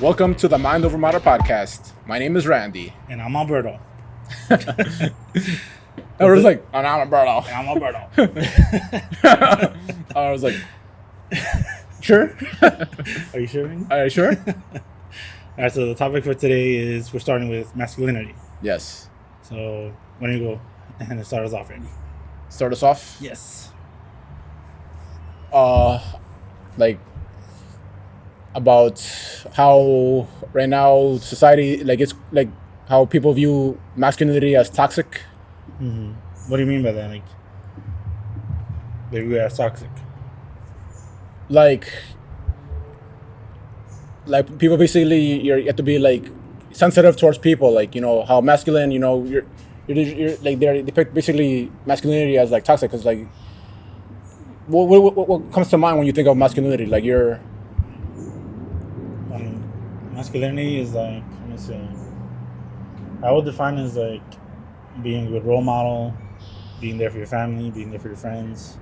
Welcome to the Mind Over Matter podcast. My name is Randy. And I'm Alberto. I was like, and I'm Alberto. And I'm Alberto. I was like, sure? Are you sure? Are you sure? All right, so the topic for today is we're starting with masculinity. Yes. So why don't you go and start us off, Randy? Start us off? Yes. Like, about how right now society, like, it's like how people view masculinity as toxic. Mm-hmm. What do you mean by that? Like, they view it as toxic. Like people basically, you have to be like sensitive towards people, like, you know, how masculine, you know, you're like, they depict basically masculinity as like toxic, because like what comes to mind when you think of masculinity? Like, you're masculinity is like, let me see, I would define it as like being a good role model, being there for your family, being there for your friends,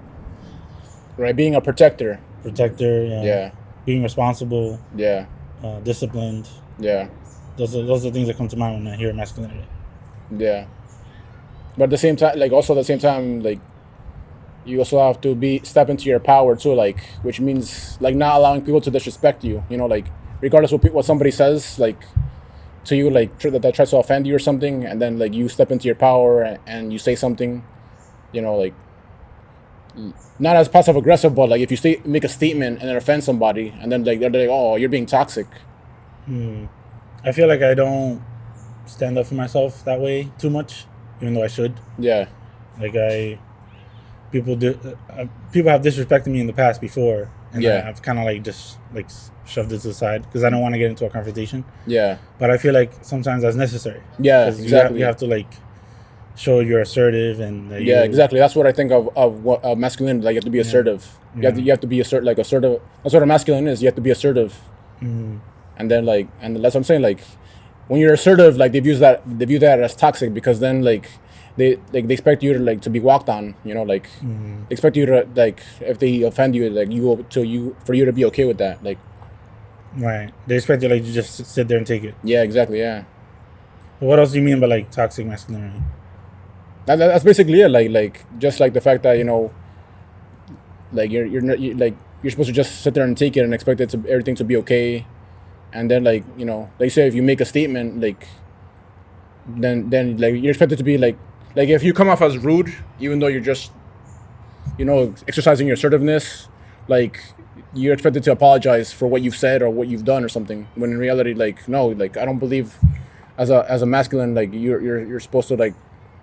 right, being a protector, yeah. Being responsible, disciplined, those are the things that come to mind when I hear masculinity. But at the same time, like, also at the same time, like, you also have to step into your power too, like, which means like not allowing people to disrespect you, you know, like, regardless of what somebody says, like, to you, like, that tries to offend you or something, and then like you step into your power and you say something, you know, like, not as passive aggressive, but like if you make a statement and then offend somebody, and then like they're like, oh, you're being toxic. I feel like I don't stand up for myself that way too much, even though I should. Yeah. Like people have disrespected me in the past before, and I've kind of like just like shoved it to the side because I don't want to get into a confrontation. Yeah. But I feel like sometimes that's necessary. Yeah, exactly. You have to like show you're assertive and exactly. That's what I think of masculinity. Like, you have to be assertive. You have to be assertive. Like, assertive. That's what a masculine is. You have to be assertive. Mm-hmm. And then like, and that's what I'm saying. Like, when you're assertive, like, they view that as toxic, because then like they expect you to like to be walked on. You know, like, they expect you to, like, if they offend you, like, for you to be okay with that. Like, right. They expect you like to just sit there and take it. Yeah. Exactly. Yeah. But what else do you mean by like toxic masculinity? That's basically it. Like just like the fact that, you know, like you're supposed to just sit there and take it and expect everything to be okay, and then, like, you know, like, say if you make a statement, like, then like you're expected to be like if you come off as rude, even though you're just, you know, exercising your assertiveness, like, you're expected to apologize for what you've said or what you've done or something, when in reality, like, no, like, I don't believe as a masculine, like, you're supposed to, like,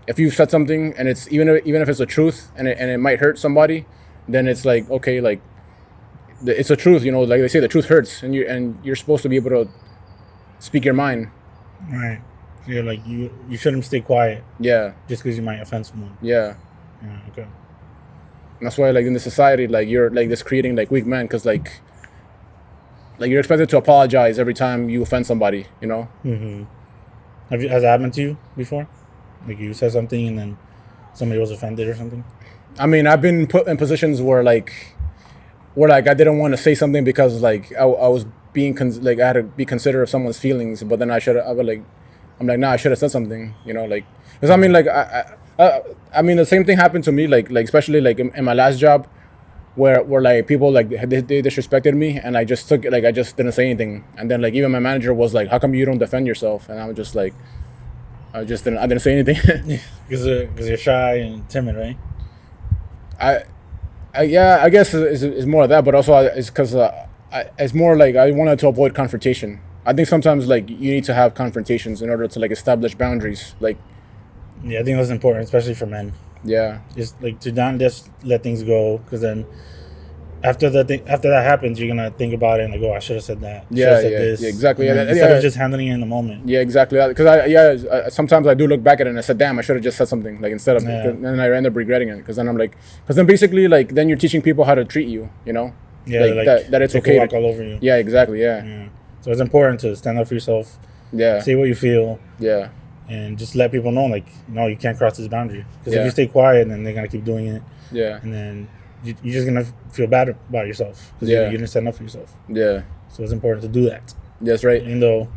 if you've said something and it's even if it's the truth and it might hurt somebody, then it's like, okay, like, it's the truth, you know, like they say, the truth hurts, and you're supposed to be able to speak your mind. Right. You're like, you shouldn't stay quiet. Yeah. Just because you might offend someone. Yeah. Yeah. Okay. And that's why, like, in the society, like, you're like this creating like weak men, because like you're expected to apologize every time you offend somebody, you know. Mm-hmm. Has it happened to you before? Like, you said something and then somebody was offended or something? I mean, I've been put in positions where I didn't want to say something because, like, I was being I had to be considerate of someone's feelings, but then I'm like, nah, I should have said something, you know, like, because I mean, like, I mean, the same thing happened to me, like especially like in my last job, where like people, like, they disrespected me, and I just took it, like, I just didn't say anything, and then, like, even my manager was like, how come you don't defend yourself? And I was just like, I didn't say anything. Because you're shy and timid, right? I guess it's more of that, but also it's because it's more like I wanted to avoid confrontation. I think sometimes, like, you need to have confrontations in order to, like, establish boundaries. Like, yeah, I think that's important, especially for men. Yeah. Just like to not just let things go, because then after that happens, you're gonna think about it and like, oh, I should have said that. Yeah, exactly. Instead of just handling it in the moment. Yeah, exactly. Because sometimes I do look back at it and I said, damn, I should have just said something, like, instead of, and then I end up regretting it, because then I'm like, because then basically, like, then you're teaching people how to treat you, you know. Yeah, like that it's okay to walk all over you. Yeah, exactly. Yeah. So it's important to stand up for yourself. Yeah. Say what you feel. Yeah. And just let people know, like, no, you can't cross this boundary. Because if you stay quiet, then they're gonna keep doing it. Yeah. And then you're just gonna feel bad about yourself because you didn't stand up for yourself. Yeah. So it's important to do that. That's right. Even though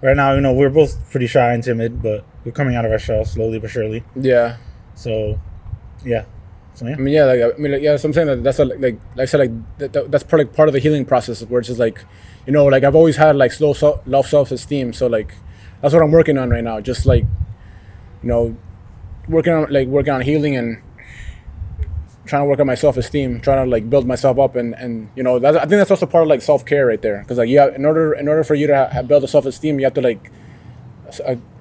right now, we're both pretty shy and timid, but we're coming out of our shell slowly but surely. Yeah. So, yeah. So, yeah. I mean, yeah, yeah. So I'm saying that that's like I said, like that's part of the healing process, where it's just like, like I've always had like low self-esteem. So like, that's what I'm working on right now. Just like, working on healing and trying to work on my self-esteem, trying to like build myself up, and I think that's also part of like self-care right there. Because like, yeah, in order for you to build a self-esteem, you have to like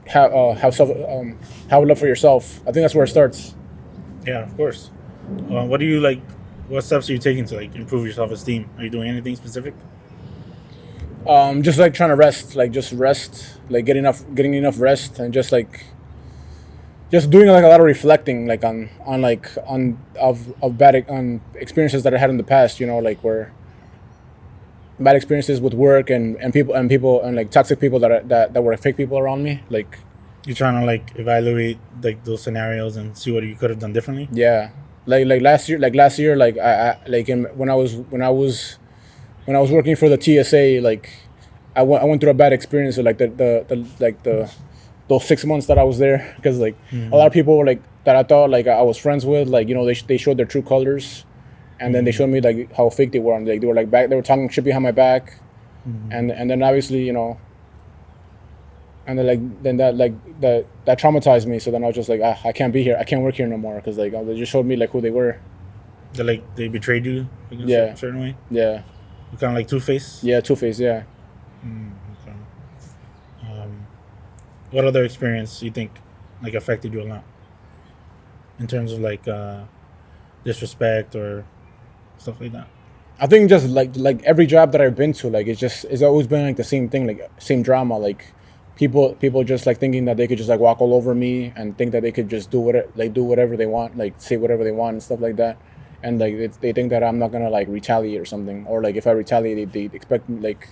have have love for yourself. I think that's where it starts. Yeah, of course. What do you like? What steps are you taking to like improve your self-esteem? Are you doing anything specific? Just like trying to rest, like just rest, like getting enough rest, and just doing like a lot of reflecting, like on bad experiences that I had in the past. Like where bad experiences with work and people and like toxic people that were fake people around me. Like you're trying to like evaluate like those scenarios and see what you could have done differently. Yeah, like last year, like I like when I was working for the TSA, like I went through a bad experience with like the those 6 months that I was there, because like a lot of people like that I thought like I was friends with, like they showed their true colors, and then they showed me like how fake they were, and like they were talking shit behind my back, and then obviously and then that traumatized me. So then I was just like, I can't be here, I can't work here no more, because like they just showed me like who they were. They betrayed you in a certain way. Yeah. Kind of like Two-Face. Yeah, Two-Face. Yeah. Okay. What other experience do you think like affected you a lot in terms of like disrespect or stuff like that? I think just like every job that I've been to, like it's always been like the same thing, like same drama. Like people just like thinking that they could just like walk all over me and think that they could just do whatever they want, like say whatever they want and stuff like that. And like they think that I'm not gonna like retaliate or something, or like if I retaliate, they expect me like,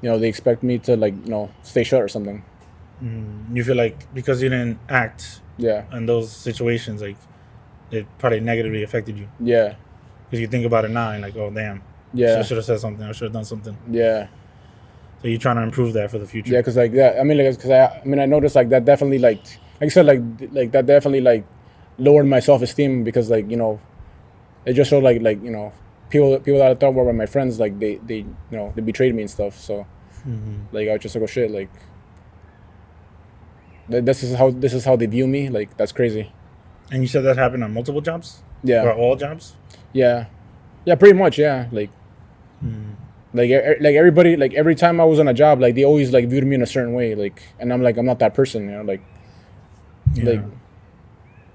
they expect me to like stay shut or something. You feel like because you didn't act in those situations, like it probably negatively affected you. Yeah. Because you think about it now and like, oh damn. Yeah. I should have said something. I should have done something. Yeah. So you're trying to improve that for the future. Yeah, because like I noticed like that definitely like I said like that definitely like lowered my self-esteem, because like it just showed like people that I thought were my friends, like they they betrayed me and stuff. So like I was just like, oh shit, like this is how they view me. Like that's crazy. And you said that happened on multiple jobs? Yeah. Or all jobs? Yeah, pretty much. Yeah, like everybody, like every time I was on a job, like they always like viewed me in a certain way, like, and I'm not that person, like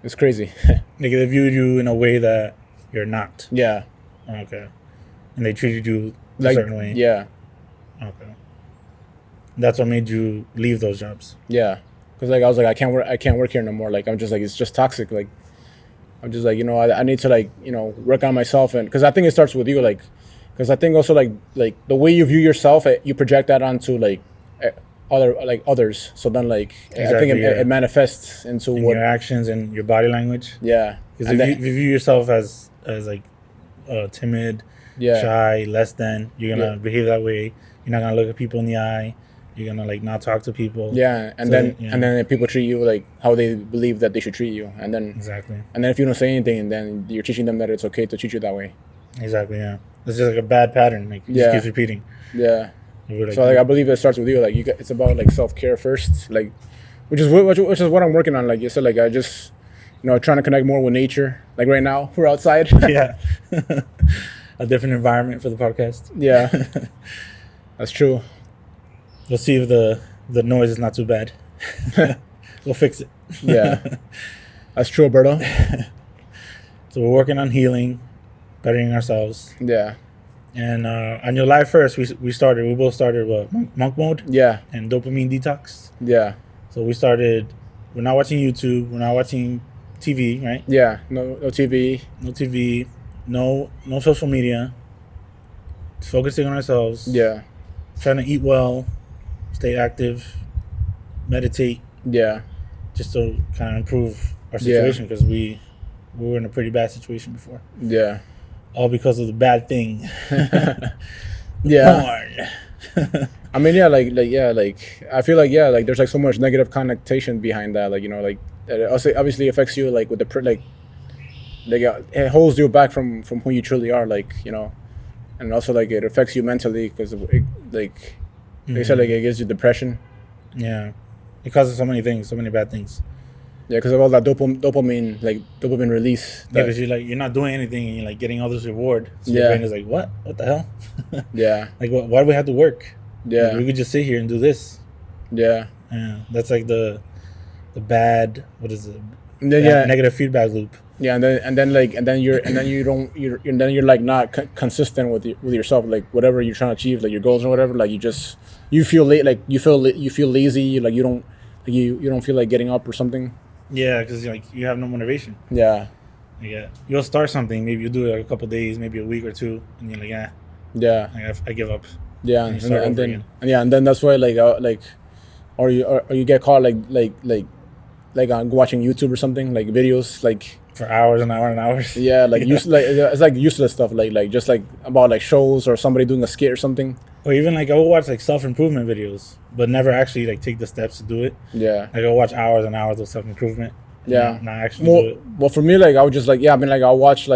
it's crazy. Like they viewed you in a way that you're not. Yeah. Okay. And they treated you a like, certain way. Yeah. Okay. That's what made you leave those jobs. Yeah, because like I was like, I can't work here no more. Like I'm just like, it's just toxic. Like I'm just like, I need to like work on myself, and because I think it starts with you, like, because I think also like the way you view yourself, you project that onto like others. So then like exactly, I think it manifests into in your actions and your body language. Yeah. Because if you view yourself as like timid, shy, less than, you're gonna behave that way. You're not gonna look at people in the eye. You're gonna like not talk to people. Yeah, and so, then people treat you like how they believe that they should treat you, and then exactly. And then if you don't say anything, then you're teaching them that it's okay to treat you that way. Exactly. Yeah, it's just like a bad pattern. Like it just keeps repeating. Yeah. Like, so like I believe it starts with you. Like it's about like self-care first. Like, which is what I'm working on. Like you said, like I just trying to connect more with nature. Like right now we're outside. Yeah. A different environment for the podcast. Yeah. That's true. We'll see if the noise is not too bad. We'll fix it. Yeah. That's true, Alberto. So we're working on healing, bettering ourselves. Yeah. And on your live first, we both started what, monk mode? Yeah. And dopamine detox. Yeah. So we're not watching YouTube, we're not watching TV, right? Yeah. No TV. No TV, no social media. Focusing on ourselves. Yeah. Trying to eat well, stay active, meditate. Yeah. Just to kind of improve our situation, because we were in a pretty bad situation before. Yeah. All because of the bad thing. Yeah. Porn. I mean, yeah, like I feel like like there's like so much negative connotation behind that, like like it also obviously affects you like with the it holds you back from who you truly are, like and also like it affects you mentally because like they said like it gives you depression. Yeah, it causes so many things, so many bad things. Yeah, because of all that dopamine release. Yeah, because you're not doing anything and you're like getting all this reward. So your Yeah. brain is like, what the hell? Yeah. Like, why do we have to work? Yeah. Like, we could just sit here and do this. Yeah. Yeah, that's like the bad. What is it? Yeah. Negative feedback loop. Yeah, and then you're like not consistent with yourself, like whatever you're trying to achieve, like your goals or whatever, like you feel late, like you feel lazy, like you don't feel like getting up or something. Yeah, because like you have no motivation. Yeah. Yeah, you'll start something, maybe you'll do it like a couple days, maybe a week or two, and you're like, yeah, I give up. Yeah, and then that's why or you get caught like on watching YouTube or something, like videos like for hours and hours and hours. Yeah, like it's like useless stuff, like just like about like shows or somebody doing a skit or something. Or even like I will watch like self-improvement videos, but never actually like take the steps to do it. Yeah, like I'll watch hours and hours of self-improvement. Yeah, not actually do it. Well, for me, like I would just I'll watch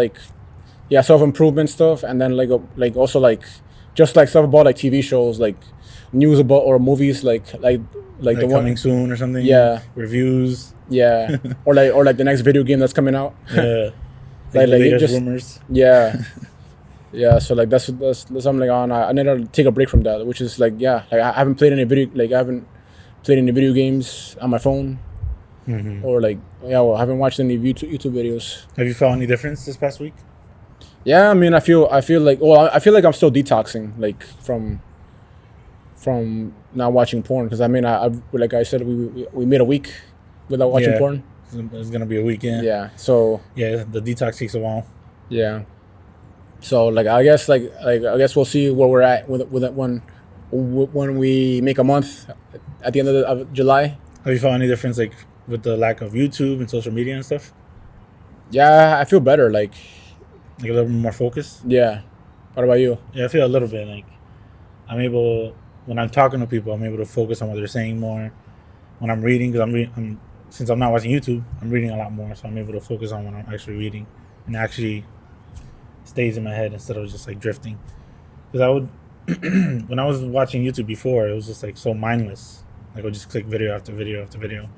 self-improvement stuff, and then also just like stuff about like TV shows, like news about or movies, like the coming one soon or something. Yeah, reviews. Yeah, or like the next video game that's coming out. Yeah, like just rumors. Yeah, yeah. So like that's something like on. I need to take a break from that, which is like I haven't played any video games on my phone, or I haven't watched any YouTube videos. Have you felt any difference this past week? Yeah, I mean, I feel like I'm still detoxing, like from not watching porn, because I mean, I like I said, we made a week without watching porn. It's gonna be a weekend. Yeah. So yeah, the detox takes a while. Yeah. So I guess we'll see where we're at with it when we make a month at the end of July. Have you felt any difference like with the lack of YouTube and social media and stuff? Yeah, I feel better. Like a little bit more focused. Yeah. What about you? Yeah, I feel a little bit like I'm able, when I'm talking to people, I'm able to focus on what they're saying more. When I'm reading, because since I'm not watching YouTube, I'm reading a lot more, so I'm able to focus on what I'm actually reading, and it actually stays in my head instead of just like drifting. Because I would, when I was watching YouTube before, it was just like so mindless. Like I would just click video after video after video,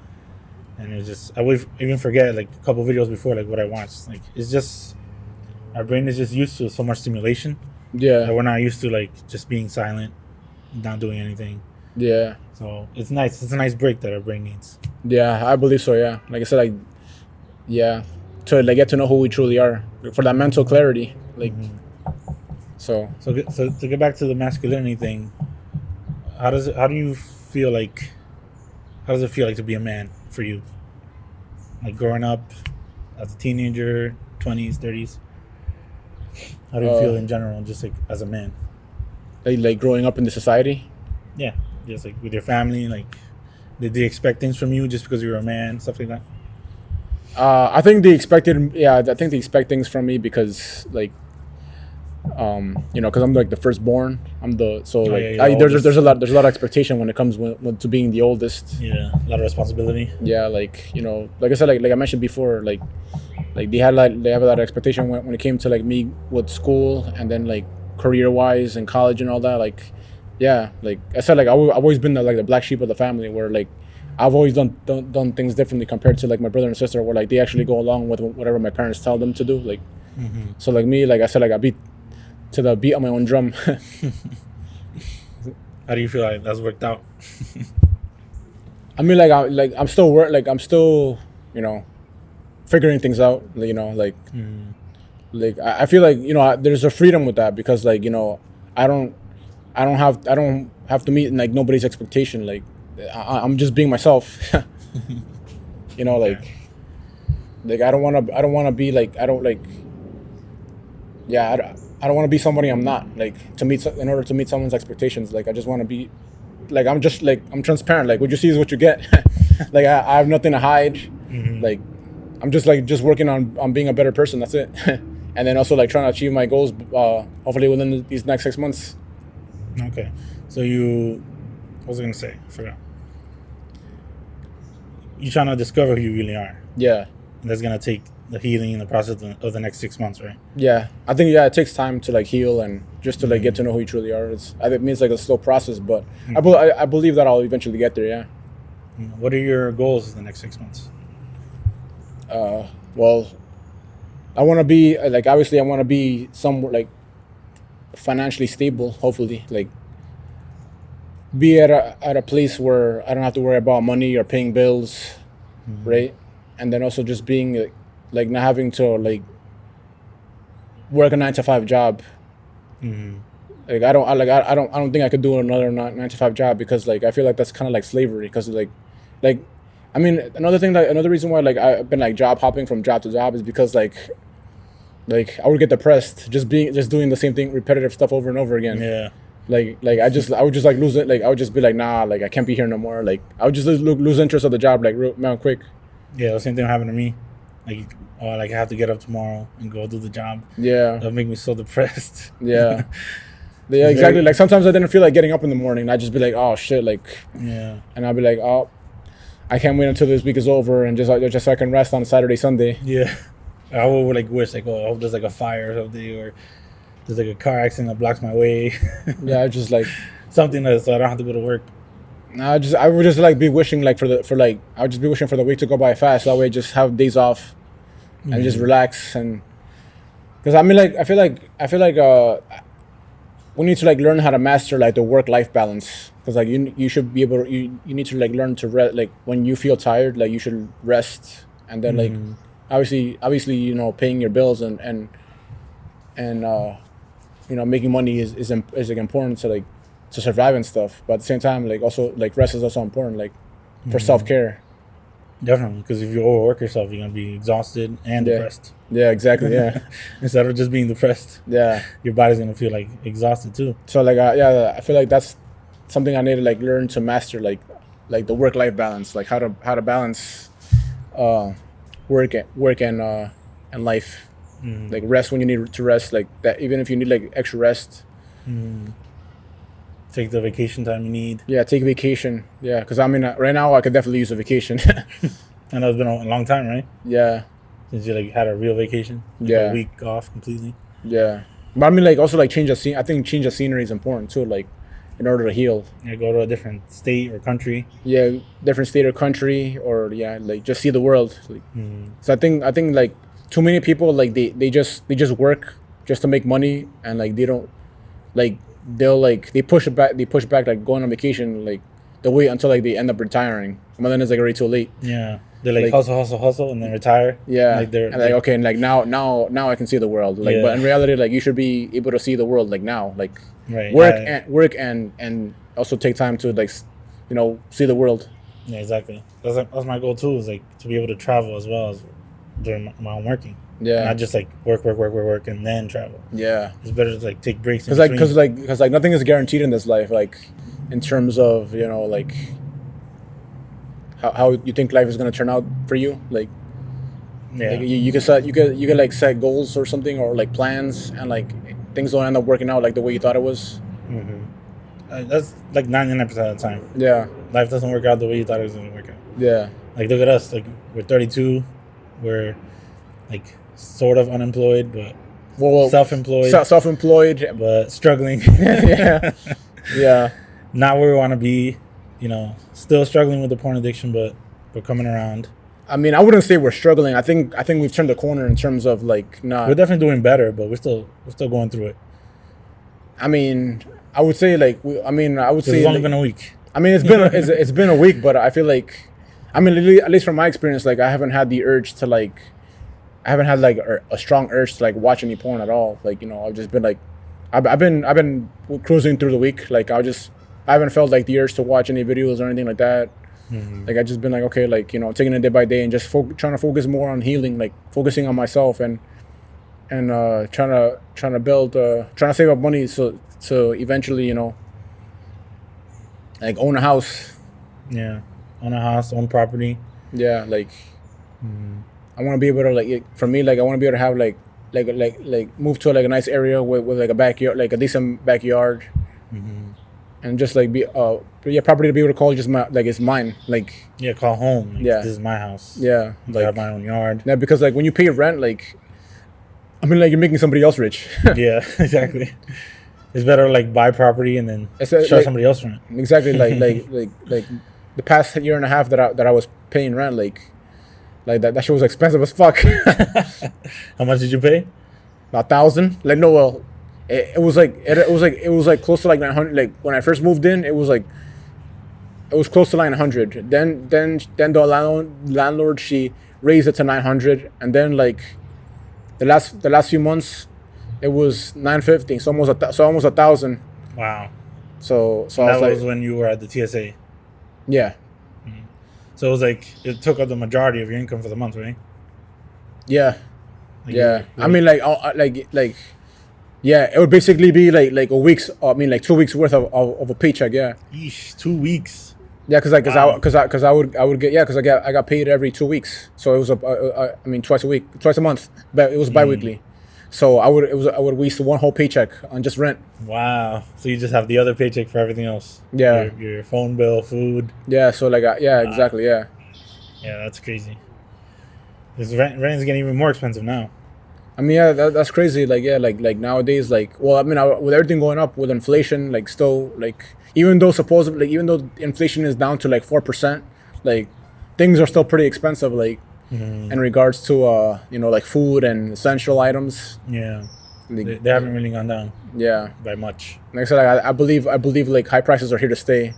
and it just, I would even forget like a couple videos before like what I watched. Like it's just, our brain is just used to so much stimulation. Yeah. That we're not used to like just being silent, not doing anything. Yeah. So it's nice. It's a nice break that our brain needs. Yeah, I believe so. Yeah, like I said, to get to know who we truly are, for that mental clarity. Like, so to get back to the masculinity thing, how does it feel like to be a man for you? Like growing up as a teenager, 20s, 30s. How do you feel in general, just like as a man? Like growing up in the society. Yeah, just like with your family, like did they expect things from you just because you're a man, stuff like that? I think they expect things from me because like, because I'm like the firstborn. There's a lot of expectation when it comes to being the oldest. Yeah, a lot of responsibility. Yeah, like like I said, like I mentioned before, like they have a lot of expectation when it came to like me with school and then like career wise and college and all that. Like, yeah, like I said, like I've always been the black sheep of the family, where like I've always done things differently compared to like my brother and sister, where like they actually go along with whatever my parents tell them to do. Like, so like me, like I said, like I beat to the beat on my own drum. How do you feel like that's worked out? I mean, I'm still figuring things out. Like I feel like there's a freedom with that, because like I don't have to meet like nobody's expectation. Like I'm just being myself. Like I don't want to be like I don't want to be somebody I'm not, like in order to meet someone's expectations. Like I just want to be like I'm transparent. Like what you see is what you get. Like I have nothing to hide. Like I'm just working on being a better person. That's it. And then also like trying to achieve my goals, hopefully within these next 6 months. Okay, so you was I gonna say? I forgot. You're trying to discover who you really are. Yeah. And that's gonna take the healing in the process of the next 6 months, right? Yeah, I think it takes time to like heal and just to like get to know who you truly are. It means like a slow process, but I believe that I'll eventually get there. Yeah. What are your goals in the next 6 months? Well, I want to be like obviously I want to be somewhere like financially stable. Hopefully, like be at a place where I don't have to worry about money or paying bills, right? And then also just being like not having to like work a 9 to 5 job. Like I don't think I could do another 9 to 5 job because like I feel like that's kind of like slavery because like I mean another reason why like I've been like job hopping from job to job is because like I would get depressed just doing the same thing, repetitive stuff over and over again. Yeah. Like I would just like lose it. Like I would just be like, nah, like I can't be here no more. Like I would just lose interest of the job like real quick. Yeah, the same thing happened to me. Like, like I have to get up tomorrow and go do the job. Yeah. That'll make me so depressed. Yeah. Yeah, exactly. Like sometimes I didn't feel like getting up in the morning. I'd just be like, oh shit, like. Yeah. And I'd be like, oh, I can't wait until this week is over and just so I can rest on Saturday, Sunday. Yeah. I would like wish like, oh, I hope there's like a fire or something, or there's like a car accident that blocks my way. Yeah, just like something that so I don't have to go to work. I would just like be wishing like I would just be wishing for the week to go by fast. That way, just have days off and just relax. And because I mean, like I feel like we need to like learn how to master like the work-life balance. Because like you should be able to, you need to like learn to rest. Like when you feel tired, like you should rest. And then like obviously you know paying your bills and you know making money is like important to like to survive and stuff. But at the same time, like also like rest is also important, like for self-care. Definitely, because if you overwork yourself, you're gonna be exhausted and depressed. Yeah, exactly. Yeah. Instead of just being depressed, your body's gonna feel like exhausted too. So like I feel like that's something I need to like learn to master, like the work-life balance, like how to balance work and life. Like rest when you need to rest, like that. Even if you need like extra rest. Take the vacation time you need. Yeah, take a vacation. Yeah, because I mean, right now I could definitely use a vacation. I know it's been a long time, right? Yeah. Since you like had a real vacation. Like a week off completely. Yeah, but I mean, like also like change of scene. I think change of scenery is important too, like in order to heal. Yeah, go to a different state or country. Yeah, different state or country, or like just see the world. Like, so I think like too many people like they just work just to make money, and like they don't like. They push back like going on vacation, like they wait until like they end up retiring, but then it's like already too late. Yeah, they like hustle and then retire. Yeah, like they're like okay, and like now I can see the world. Like, but in reality, like you should be able to see the world like now, like work and also take time to like you know see the world. Yeah, exactly. That's my goal too. Is like to be able to travel as well as during my own working. Yeah, not just like work and then travel. Yeah, it's better to like take breaks. Because nothing is guaranteed in this life. Like in terms of you know like how you think life is gonna turn out for you. Like like you could like set goals or something or like plans and like things don't end up working out like the way you thought it was. That's like 99% of the time. Yeah, life doesn't work out the way you thought it was gonna work out. Yeah, like look at us. Like we're 32. We're like sort of unemployed, but self-employed, but struggling. yeah, not where we want to be. You know, still struggling with the porn addiction, but we're coming around. I mean, I wouldn't say we're struggling. I think we've turned the corner in terms of like not. We're definitely doing better, but we're still going through it. I mean, I would say like I would say it's only been a week. I mean, it's been a week, but I feel like, I mean, at least from my experience, like I haven't had the urge to like. I haven't had like a strong urge to like watch any porn at all. Like, you know, I've just been like, I've been cruising through the week. Like I haven't felt like the urge to watch any videos or anything like that. Like I just been like, okay, like, you know, taking it day by day and just trying to focus more on healing, like focusing on myself and trying to build, trying to save up money so eventually, you know, like own a house. Yeah, own a house, own property. Yeah, like. I want to be able to like for me like I want to be able to have like move to like a nice area with like a backyard, like a decent backyard, and just like be property to be able to call just like it's mine. Like Yeah, call home. Like, Yeah. this is my house. yeah, I like have my own yard. yeah, because like when you pay rent, like I mean, like you're making somebody else rich. Yeah, exactly. It's better to, like, buy property and then It's charge like, somebody else rent. exactly like the past year and a half that I was paying rent, like that shit was expensive as fuck. How much did you pay? 1,000. Like no, well, it was like close to like 900. Like when I first moved in, it was close to 900. Then the landlord she raised it to 900, and then like the last few months, it was 950. So almost 1,000. Wow. So I That was was like, when you were at the TSA. yeah, So it was like it took up the majority of your income for the month, right? yeah, Like, yeah. you- I mean, like, yeah, it would basically be like a week's. I mean, like 2 weeks worth of a paycheck. Yeah, Yeesh, 2 weeks. yeah, Wow. because I would get, yeah, because I got paid every 2 weeks. So it was I mean twice a month, but it was biweekly. So I would waste one whole paycheck on just rent. Wow. So you just have the other paycheck for everything else. Yeah. Your phone bill, food. Yeah, so like yeah, exactly, yeah. Yeah, that's crazy. This rent is getting even more expensive now. I mean, yeah, that's crazy. Like, yeah, like nowadays, like, well, I mean, with everything going up, with inflation, like, still, like, even though inflation is down to like 4%, like, things are still pretty expensive. Like, in regards to like food and essential items. Yeah. Like, They haven't really gone down yeah, by much. like I said, I believe like high prices are here to stay,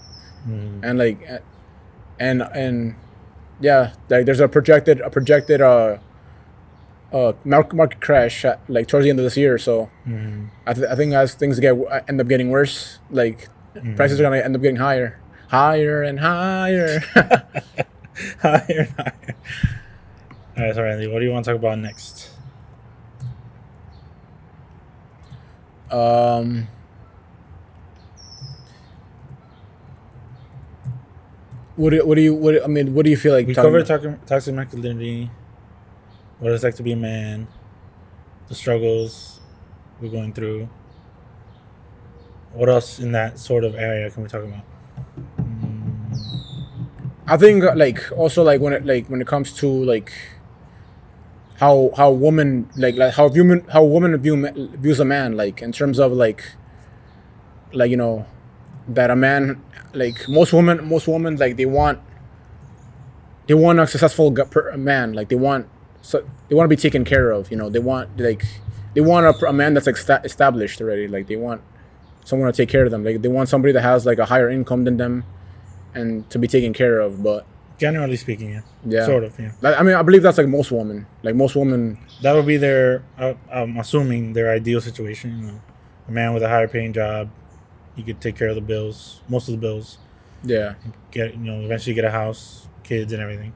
and like, and yeah, like there's a projected market crash like towards the end of this year. So I think as things end up getting worse, like prices are gonna end up getting higher and higher. Higher and higher. All right, so Randy, what do you want to talk about next? What do you feel like We talking covered about? toxic masculinity, what it's like to be a man, the struggles we're going through. What else in that sort of area can we talk about? I think like also like when it comes to like how women like how women views a man, like in terms of like that a man, like most women like they want a successful man, like they want to be taken care of, they want a man that's like established already, like they want someone to take care of them, like they want somebody that has like a higher income than them and to be taken care of. But Generally speaking, yeah, sort of, yeah. I mean, I believe that's like most women. Like most women, That would be their, I'm assuming, their ideal situation. A man with a higher paying job, he could take care of the bills, most of the bills. yeah, Get eventually get a house, kids, and everything.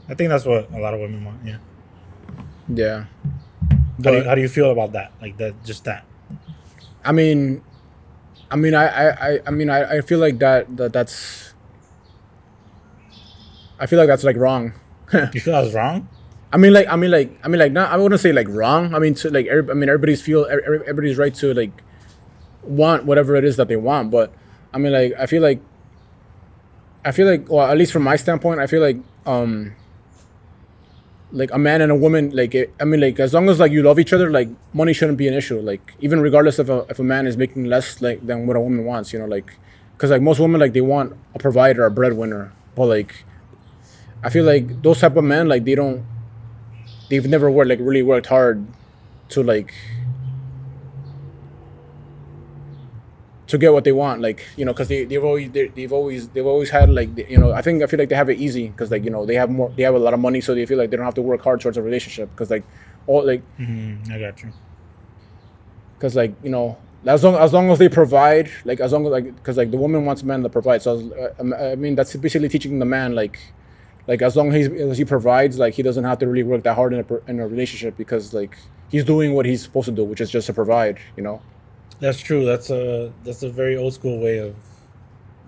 I think that's what a lot of women want. Yeah. yeah. How do you feel about that? Like that, just that. I mean, I feel like that's. I feel like that's like wrong. You feel I was wrong? I mean, not. I wouldn't say like wrong. I mean, to like, everybody's right to like want whatever it is that they want. But I mean, like, I feel like, well, at least from my standpoint, I feel like a man and a woman, like, like as long as like you love each other, like money shouldn't be an issue. Like even regardless if a man is making less like than what a woman wants, like, because like most women like they want a provider, a breadwinner, but like. I feel like those type of men, like they've never really worked hard to like to get what they want, like because they've always had like I feel like they have it easy because like they have a lot of money, so they feel like they don't have to work hard towards a relationship because like all like I got you. because like as long as they provide, like as long as like because like the woman wants men to provide, so I mean that's basically teaching the man like as long as he provides, like he doesn't have to really work that hard in a relationship because like he's doing what he's supposed to do, which is just to provide. That's true. That's a very old school way of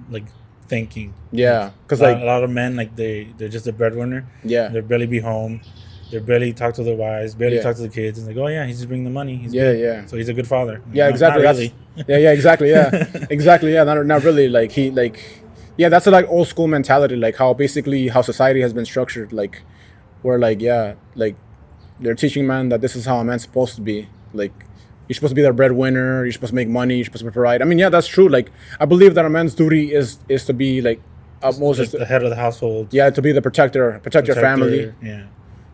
like thinking. Yeah, because a like lot of men, like they're just a breadwinner. Yeah, They barely be home. They barely talk to their wives. Barely Yeah. talk to the kids. And like, oh yeah, he's just bringing the money. He's Yeah, good. yeah. So he's a good father. Like, yeah, not exactly. really. Yeah, exactly. Yeah, exactly. Yeah, not really. Like he like Yeah, that's a like old school mentality, like how basically how society has been structured, like where like yeah, like they're teaching man that this is how a man's supposed to be. Like you're supposed to be the breadwinner, you're supposed to make money, you're supposed to provide. I mean, yeah, that's true. Like I believe that a man's duty is to be like utmost Like is the head of the household. yeah, to be the protect your family. Yeah.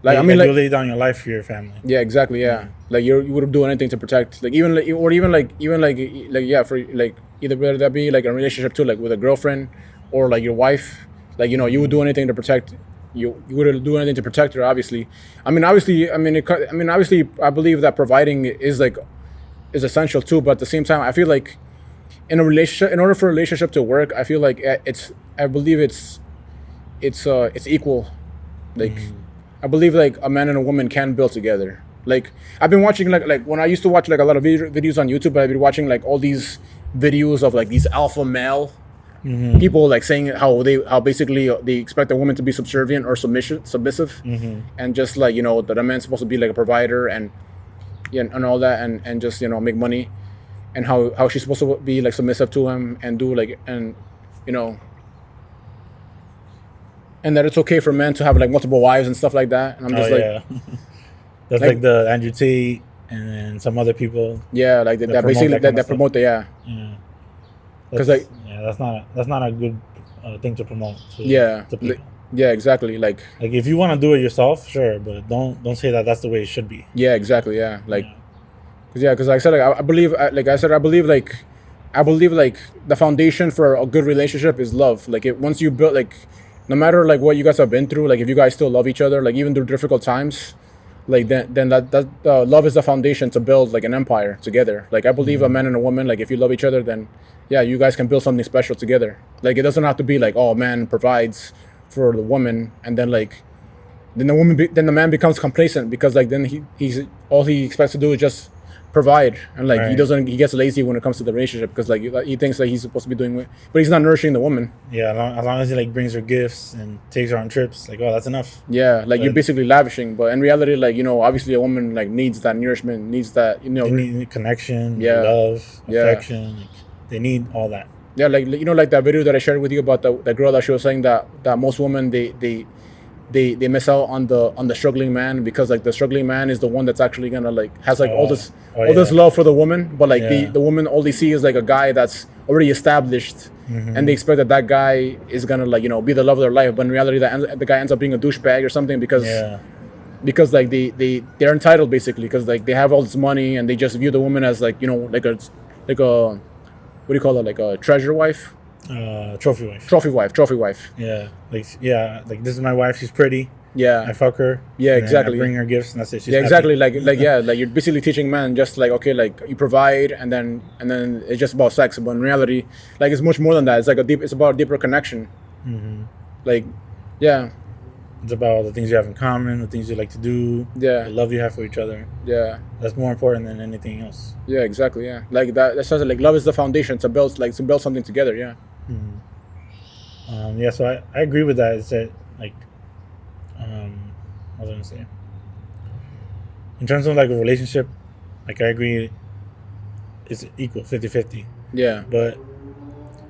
Like I mean, you like lay down your life for your family. yeah, exactly, yeah. Like you would do anything to protect, like even like, or even like yeah, for like either whether that be like a relationship too, like with a girlfriend or like your wife, like you would do anything to protect. You would do anything to protect her. Obviously, I mean, obviously, I believe that providing is essential too. But at the same time, I feel like in a relationship, in order for a relationship to work, I feel like I believe it's equal. Like I believe like a man and a woman can build together. Like I've been watching like when I used to watch like a lot of videos on YouTube, I've been watching like all these videos of like these alpha male people like saying how basically they expect a woman to be subservient or submissive, and just like that a man's supposed to be like a provider and yeah, and all that and just make money, and how she's supposed to be like submissive to him and do like and you know and that it's okay for men to have like multiple wives and stuff like that. And I'm just that's like the Andrew Tate and some other people. Yeah, like that basically that promote the yeah. Because like that's not a good thing to promote. To people. Yeah, exactly. Like if you want to do it yourself, sure, but don't say that that's the way it should be. Yeah, exactly. Yeah, like because like I said, like I believe the foundation for a good relationship is love. Like once you build like no matter like what you guys have been through, like if you guys still love each other, like even through difficult times, like then that love is the foundation to build like an empire together. Like I believe a man and a woman, like if you love each other, then yeah, you guys can build something special together. Like it doesn't have to be like, oh, man provides for the woman, and then like then the man becomes complacent because like then he's all he expects to do is just provide, and like he gets lazy when it comes to the relationship because like he thinks that he's supposed to be doing it, but he's not nourishing the woman. Yeah, as long as he like brings her gifts and takes her on trips, like that's enough. Yeah, like you're basically lavishing, but in reality, like obviously a woman like needs that nourishment, needs that they need connection, love, affection. Like, they need all that. Yeah, like like that video that I shared with you about the girl that she was saying that most women they miss out on the struggling man because like the struggling man is the one that's actually gonna like has like all this love for the woman, but like the woman all they see is like a guy that's already established, and they expect that guy is gonna like be the love of their life, but in reality the guy ends up being a douchebag or something because like they're entitled basically because like they have all this money and they just view the woman as like like a what do you call it, like a treasure wife. Trophy wife. Yeah, like this is my wife. She's pretty. Yeah, I fuck her. Yeah, exactly. I bring her gifts, and that's it. She's exactly. Like you're basically teaching men just like okay, like you provide, and then it's just about sex. But in reality, like it's much more than that. It's like it's about a deeper connection. Like, yeah. It's about the things you have in common, the things you like to do, the love you have for each other. Yeah, that's more important than anything else. Yeah, exactly. Yeah, like that says like love is the foundation to build something together. Yeah. Yeah, so I agree with that. It's that like, what was I gonna say? In terms of like a relationship, like I agree, it's equal, 50-50. Yeah. But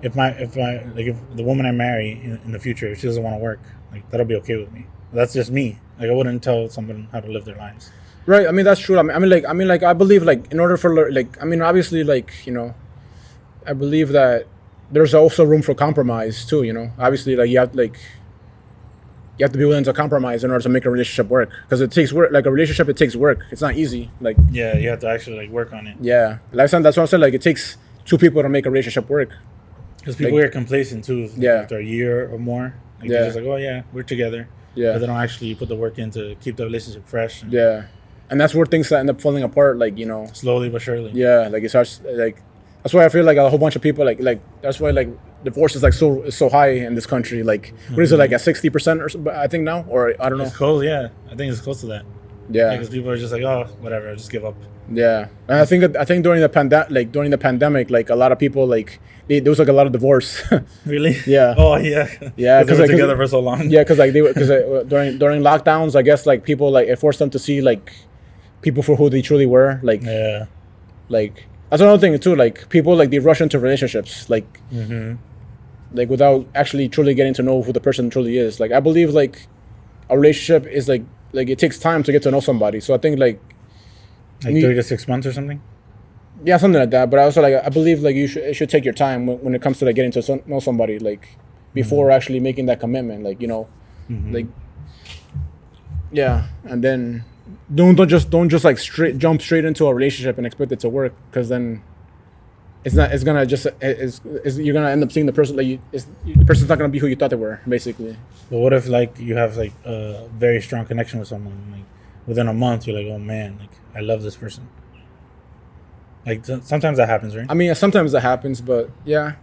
if the woman I marry in the future, if she doesn't want to work, like that'll be okay with me. That's just me. Like I wouldn't tell someone how to live their lives. Right. I mean that's true. I mean I believe like in order for like I mean obviously like I believe that there's also room for compromise too. Obviously like you have to be willing to compromise in order to make a relationship work because it takes work. Like a relationship, it takes work. It's not easy. Like you have to actually like work on it. Yeah, that's what I'm saying. Like it takes two people to make a relationship work. Because people get complacent too. After a year or more, they're just like, oh yeah, we're together. Yeah, but they don't actually put the work in to keep the relationship fresh. And that's where things end up falling apart. Like slowly but surely. Yeah, like it starts like. That's why I feel like a whole bunch of people like that's why like divorce is like so high in this country. Like what is it like at 60% or so, I think now, or I don't know. It's close, yeah. I think it's close to that. Yeah, because people are just like, oh, whatever, I'll just give up. Yeah, and I think during the pandemic, like a lot of people like there was like a lot of divorce. Really? Yeah. Oh yeah. Yeah, because they were together for so long. Yeah, because like during lockdowns, I guess like people like it forced them to see like people for who they truly were. Like like. That's another thing too. Like people, like they rush into relationships. Like like without actually truly getting to know who the person truly is. Like I believe like a relationship is like it takes time to get to know somebody. So I think like 3 to 6 months or something. yeah, something like that. But I also like I believe like it should take your time when it comes to like getting to know somebody like before actually making that commitment. Like like yeah, and then don't just like jump straight into a relationship and expect it to work, because then it's gonna just you're gonna end up seeing the person like the person's not gonna be who you thought they were, basically. But what if like you have like a very strong connection with someone, like within a month you're like, oh man, like I love this person. Like sometimes that happens, right? I mean, sometimes that happens, but yeah.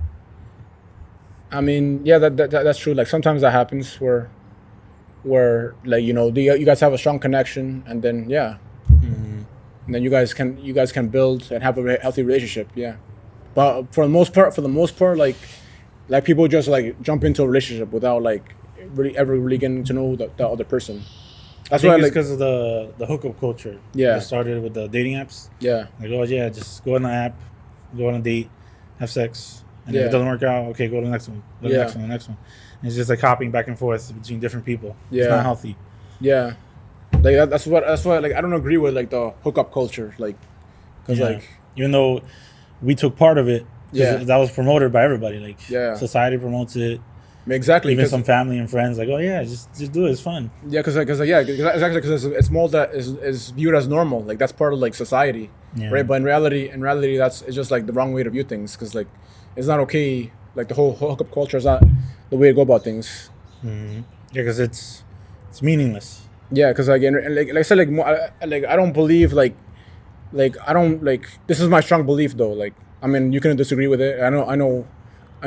I mean, yeah, that's true. Like sometimes that happens where like you guys have a strong connection, and then yeah, and then you guys can build and have a healthy relationship. Yeah, but for the most part, like people just like jump into a relationship without like really getting to know the other person. That's why, like, because of the hookup culture. Yeah, it started with the dating apps. Yeah, like, oh yeah, just go on the app, go on a date, have sex, and if it doesn't work out, okay, go to the next one, go to the next one. And it's just like hopping back and forth between different people. Yeah, it's not healthy. Yeah, like that's why like I don't agree with like the hookup culture, like because like even though we took part of it, that was promoted by everybody. Like society promotes it. Exactly. Even some family and friends like, oh yeah, just do it. It's fun. Yeah, exactly, because it's more that is viewed as normal. Like that's part of like society, right? But in reality, it's just like the wrong way to view things, because like it's not okay. Like the whole hookup culture is not the way to go about things. Yeah, because it's meaningless. Yeah, because like like I said, like I don't believe like I don't like, this is my strong belief though. Like I mean, you can disagree with it. I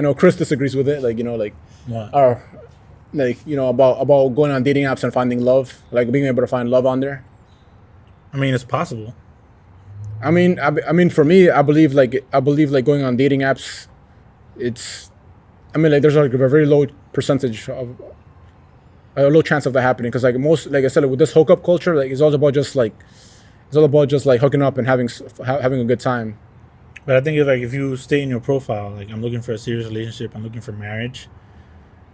know Chris disagrees with it. Like like. What? Or like about going on dating apps and finding love, like being able to find love on there. I mean, it's possible. I mean, for me, I believe like going on dating apps, like there's like a very low percentage of a low chance of that happening, because like I said, with this hookup culture, like it's all about just like hooking up and having a good time. But I think if you stay in your profile, like I'm looking for a serious relationship, I'm looking for marriage,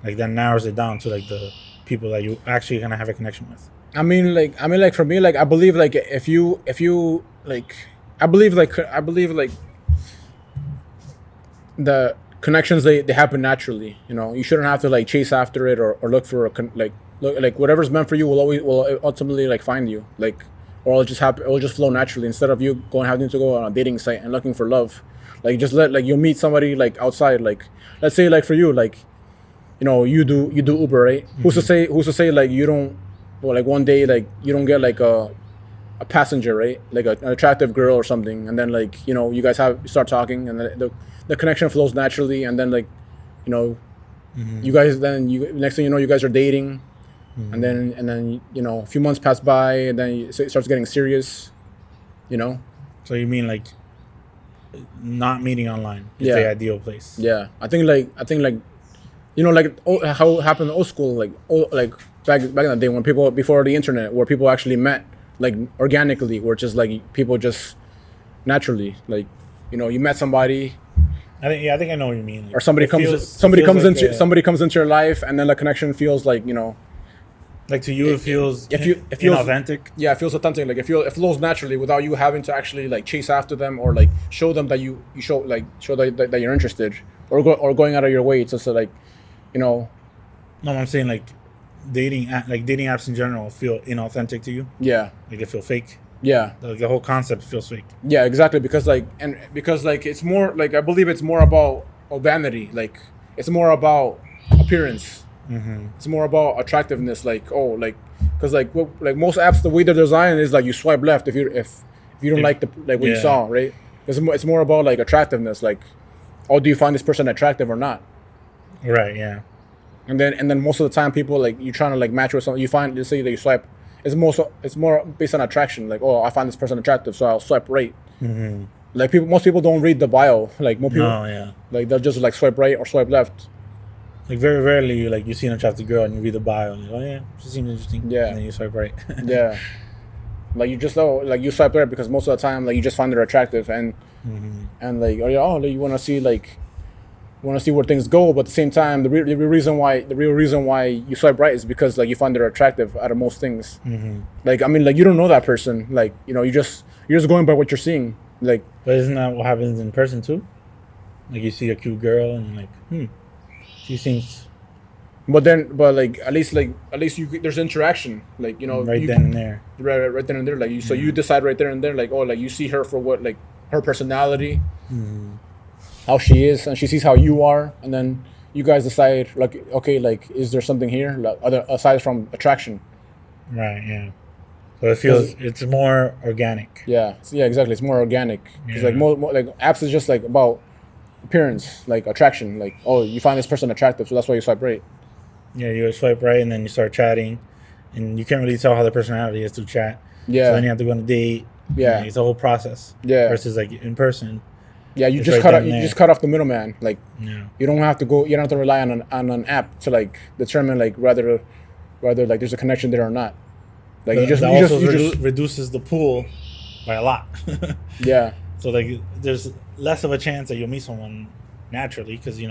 like that narrows it down to like the people that you actually gonna have a connection with. I mean, like for me, like I believe like if you like I believe like the connections, they happen naturally. You shouldn't have to like chase after it or look for like whatever's meant for you will ultimately like find you, like, or it'll just happen. It'll just flow naturally, instead of you having to go on a dating site and looking for love. Like just you'll meet somebody like outside. Like let's say like for you, like you do Uber, right? Mm-hmm. Who's to say like you don't, well, like one day like you don't get like a passenger, right? Like an attractive girl or something, and then like you guys start talking, and then the connection flows naturally, and then like mm-hmm. you guys next thing you know, you guys are dating, mm-hmm. and then a few months pass by, and then it starts getting serious. So you mean like not meeting online is the ideal place? Yeah, I think like like how it happened in old school, like back in the day when people, before the internet, where people actually met like organically, where just like people just naturally, like you met somebody. I think I know what you mean. Like, or somebody comes into your life, and then the connection feels like like to you it feels authentic. Yeah, it feels authentic. Like it flows naturally without you having to actually like chase after them, or like show them that you show that you're interested, or going out of your way to like No, I'm saying like dating apps in general feel inauthentic to you. Yeah, like they feel fake. Yeah, like the whole concept feels fake. Yeah, exactly, because it's more like, I believe it's more about vanity. Like it's more about appearance. Mm-hmm. It's more about attractiveness. Like because like most apps, the way they're designed is like you swipe left if you don't like what you saw, right? It's more about like attractiveness. Like, oh, do you find this person attractive or not? Right. Yeah. And then most of the time, people like, you're trying to like match with someone. You find, let's say that you swipe. It's more based on attraction. Like, oh, I find this person attractive, so I'll swipe right. Mm-hmm. Like most people don't read the bio. Like most people, like they'll just like swipe right or swipe left. Like very rarely, you see an attractive girl and you read the bio and you're like, oh yeah, she seems interesting. Yeah. And then you swipe right. Yeah. Like you just know, like you swipe right because most of the time, like you just find her attractive, and mm-hmm. and like, oh, you want to see like want to see where things go, but at the same time, the real reason why you swipe right is because like you find they're attractive out of most things. Like I mean, like you don't know that person. Like you're just going by what you're seeing. Like, But isn't that what happens in person too? Like you see a cute girl and you're like, she seems but like at least there's interaction. Like right then and there. right then and there. Like so you decide right there and there. Like like you see her for what, like her personality, how she is, and she sees how you are, and then you guys decide like, okay, like is there something here, like, other aside from attraction? Right. Yeah. So it feels it's more organic. Yeah, exactly. It's more organic. It's like more like apps is just like about appearance, like attraction. Like, oh, you find this person attractive, so that's why you swipe right. Yeah, you swipe right and then you start chatting, and you can't really tell how their personality is through chat. Yeah. So then you have to go on a date. Yeah. It's a whole process. Yeah. Versus like in person. Yeah, you It's just right then you and just there. cut off the middleman. Like, Yeah. you don't have to rely on an app to like determine like whether like there's a connection there or not. Like That also reduces the pool by a lot. Yeah. So like there's less of a chance that you'll meet someone naturally because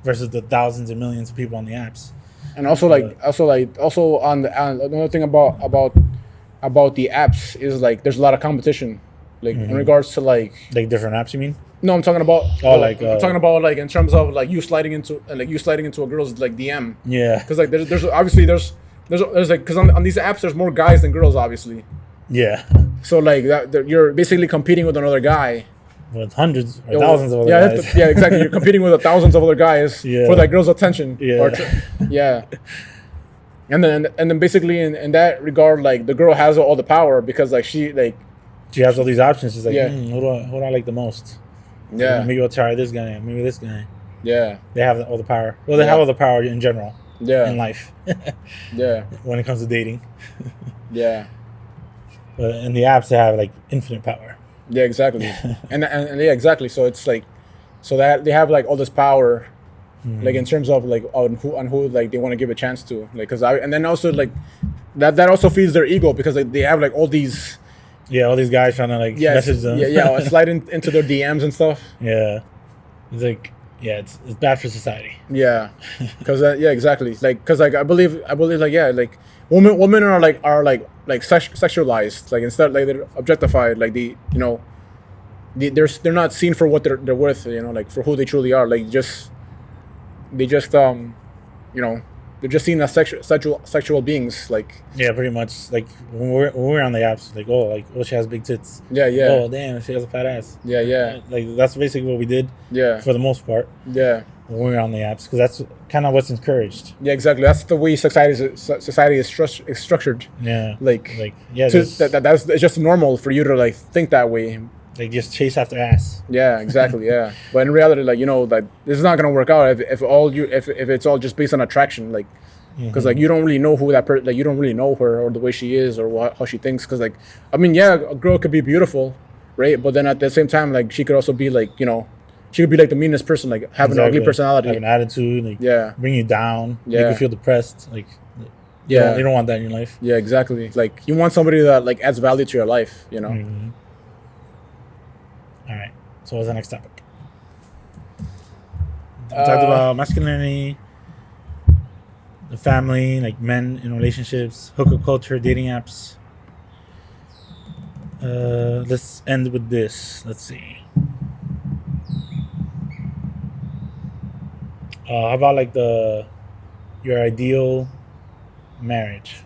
versus the thousands and millions of people on the apps. And also on another thing about the apps is like there's a lot of competition, like in regards to like different apps, you mean? no, I'm talking about I'm talking about like in terms of like you sliding into a girl's like DM. Yeah. Because like there's obviously there's like because on these apps there's more guys than girls obviously. Yeah. So like you're basically competing with another guy. With hundreds or thousands of other guys. Yeah, exactly. You're competing with thousands of other guys for that girl's attention. Yeah. Yeah. And then basically in that regard, like the girl has all the power because like she has all these options. She's like, Yeah. who do I like the most? Yeah. Maybe I'll try this guy. Maybe this guy. Yeah. They have all the power. Well, they have all the power in general. Yeah. In life. Yeah. When it comes to dating. Yeah. But in the apps, they have like infinite power. Yeah, exactly. and yeah, exactly. So it's like, so that they have like all this power, like in terms of like on who like they want to give a chance to, like and then also like that also feeds their ego because like they have like all these all these guys trying to like message them. slide into their DMs and stuff. Yeah, it's like it's bad for society. Yeah, because exactly. Like because like I believe like like women are sexualized, like instead like they're objectified, like they're not seen for what they're worth, like for who they truly are. Like they just they're just seen as sexual beings. Like pretty much. Like when we're on the apps, like she has big tits. Yeah. Oh damn, she has a fat ass. Yeah. Like that's basically what we did. Yeah. For the most part. Yeah. When we're on the apps, because that's kind of what's encouraged. Yeah, exactly. That's the way society is structured. Yeah. That's it's just normal for you to like think that way. Like just chase after ass. Yeah, exactly. Yeah, but in reality, like like this is not gonna work out if it's all just based on attraction, like because like you don't really know who that person, like you don't really know her or the way she is or how she thinks. Because like I mean, yeah, a girl could be beautiful, right? But then at the same time, like she could also be like she could be like the meanest person, like have an ugly personality, have an attitude, like bring you down, make you feel depressed, like you don't want that in your life. Yeah, exactly. Like you want somebody that like adds value to your life, All right. So what's the next topic? We talked about masculinity, the family, like men in relationships, hookup culture, dating apps. Let's end with this. Let's see. How about like your ideal marriage?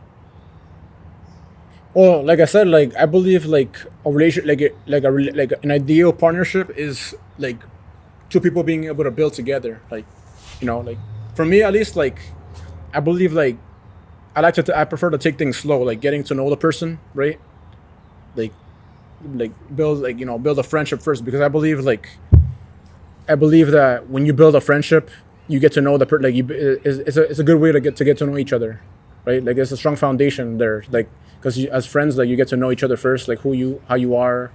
Well, like I said, like I believe like a relation, like an ideal partnership is like two people being able to build together. Like, like for me at least, like I believe like I prefer to take things slow, like getting to know the person, right? Like build build a friendship first, because I believe that when you build a friendship, you get to know the person. Like it's a good way to get to know each other, right? Like there's a strong foundation there, like because as friends, like you get to know each other first, like how you are,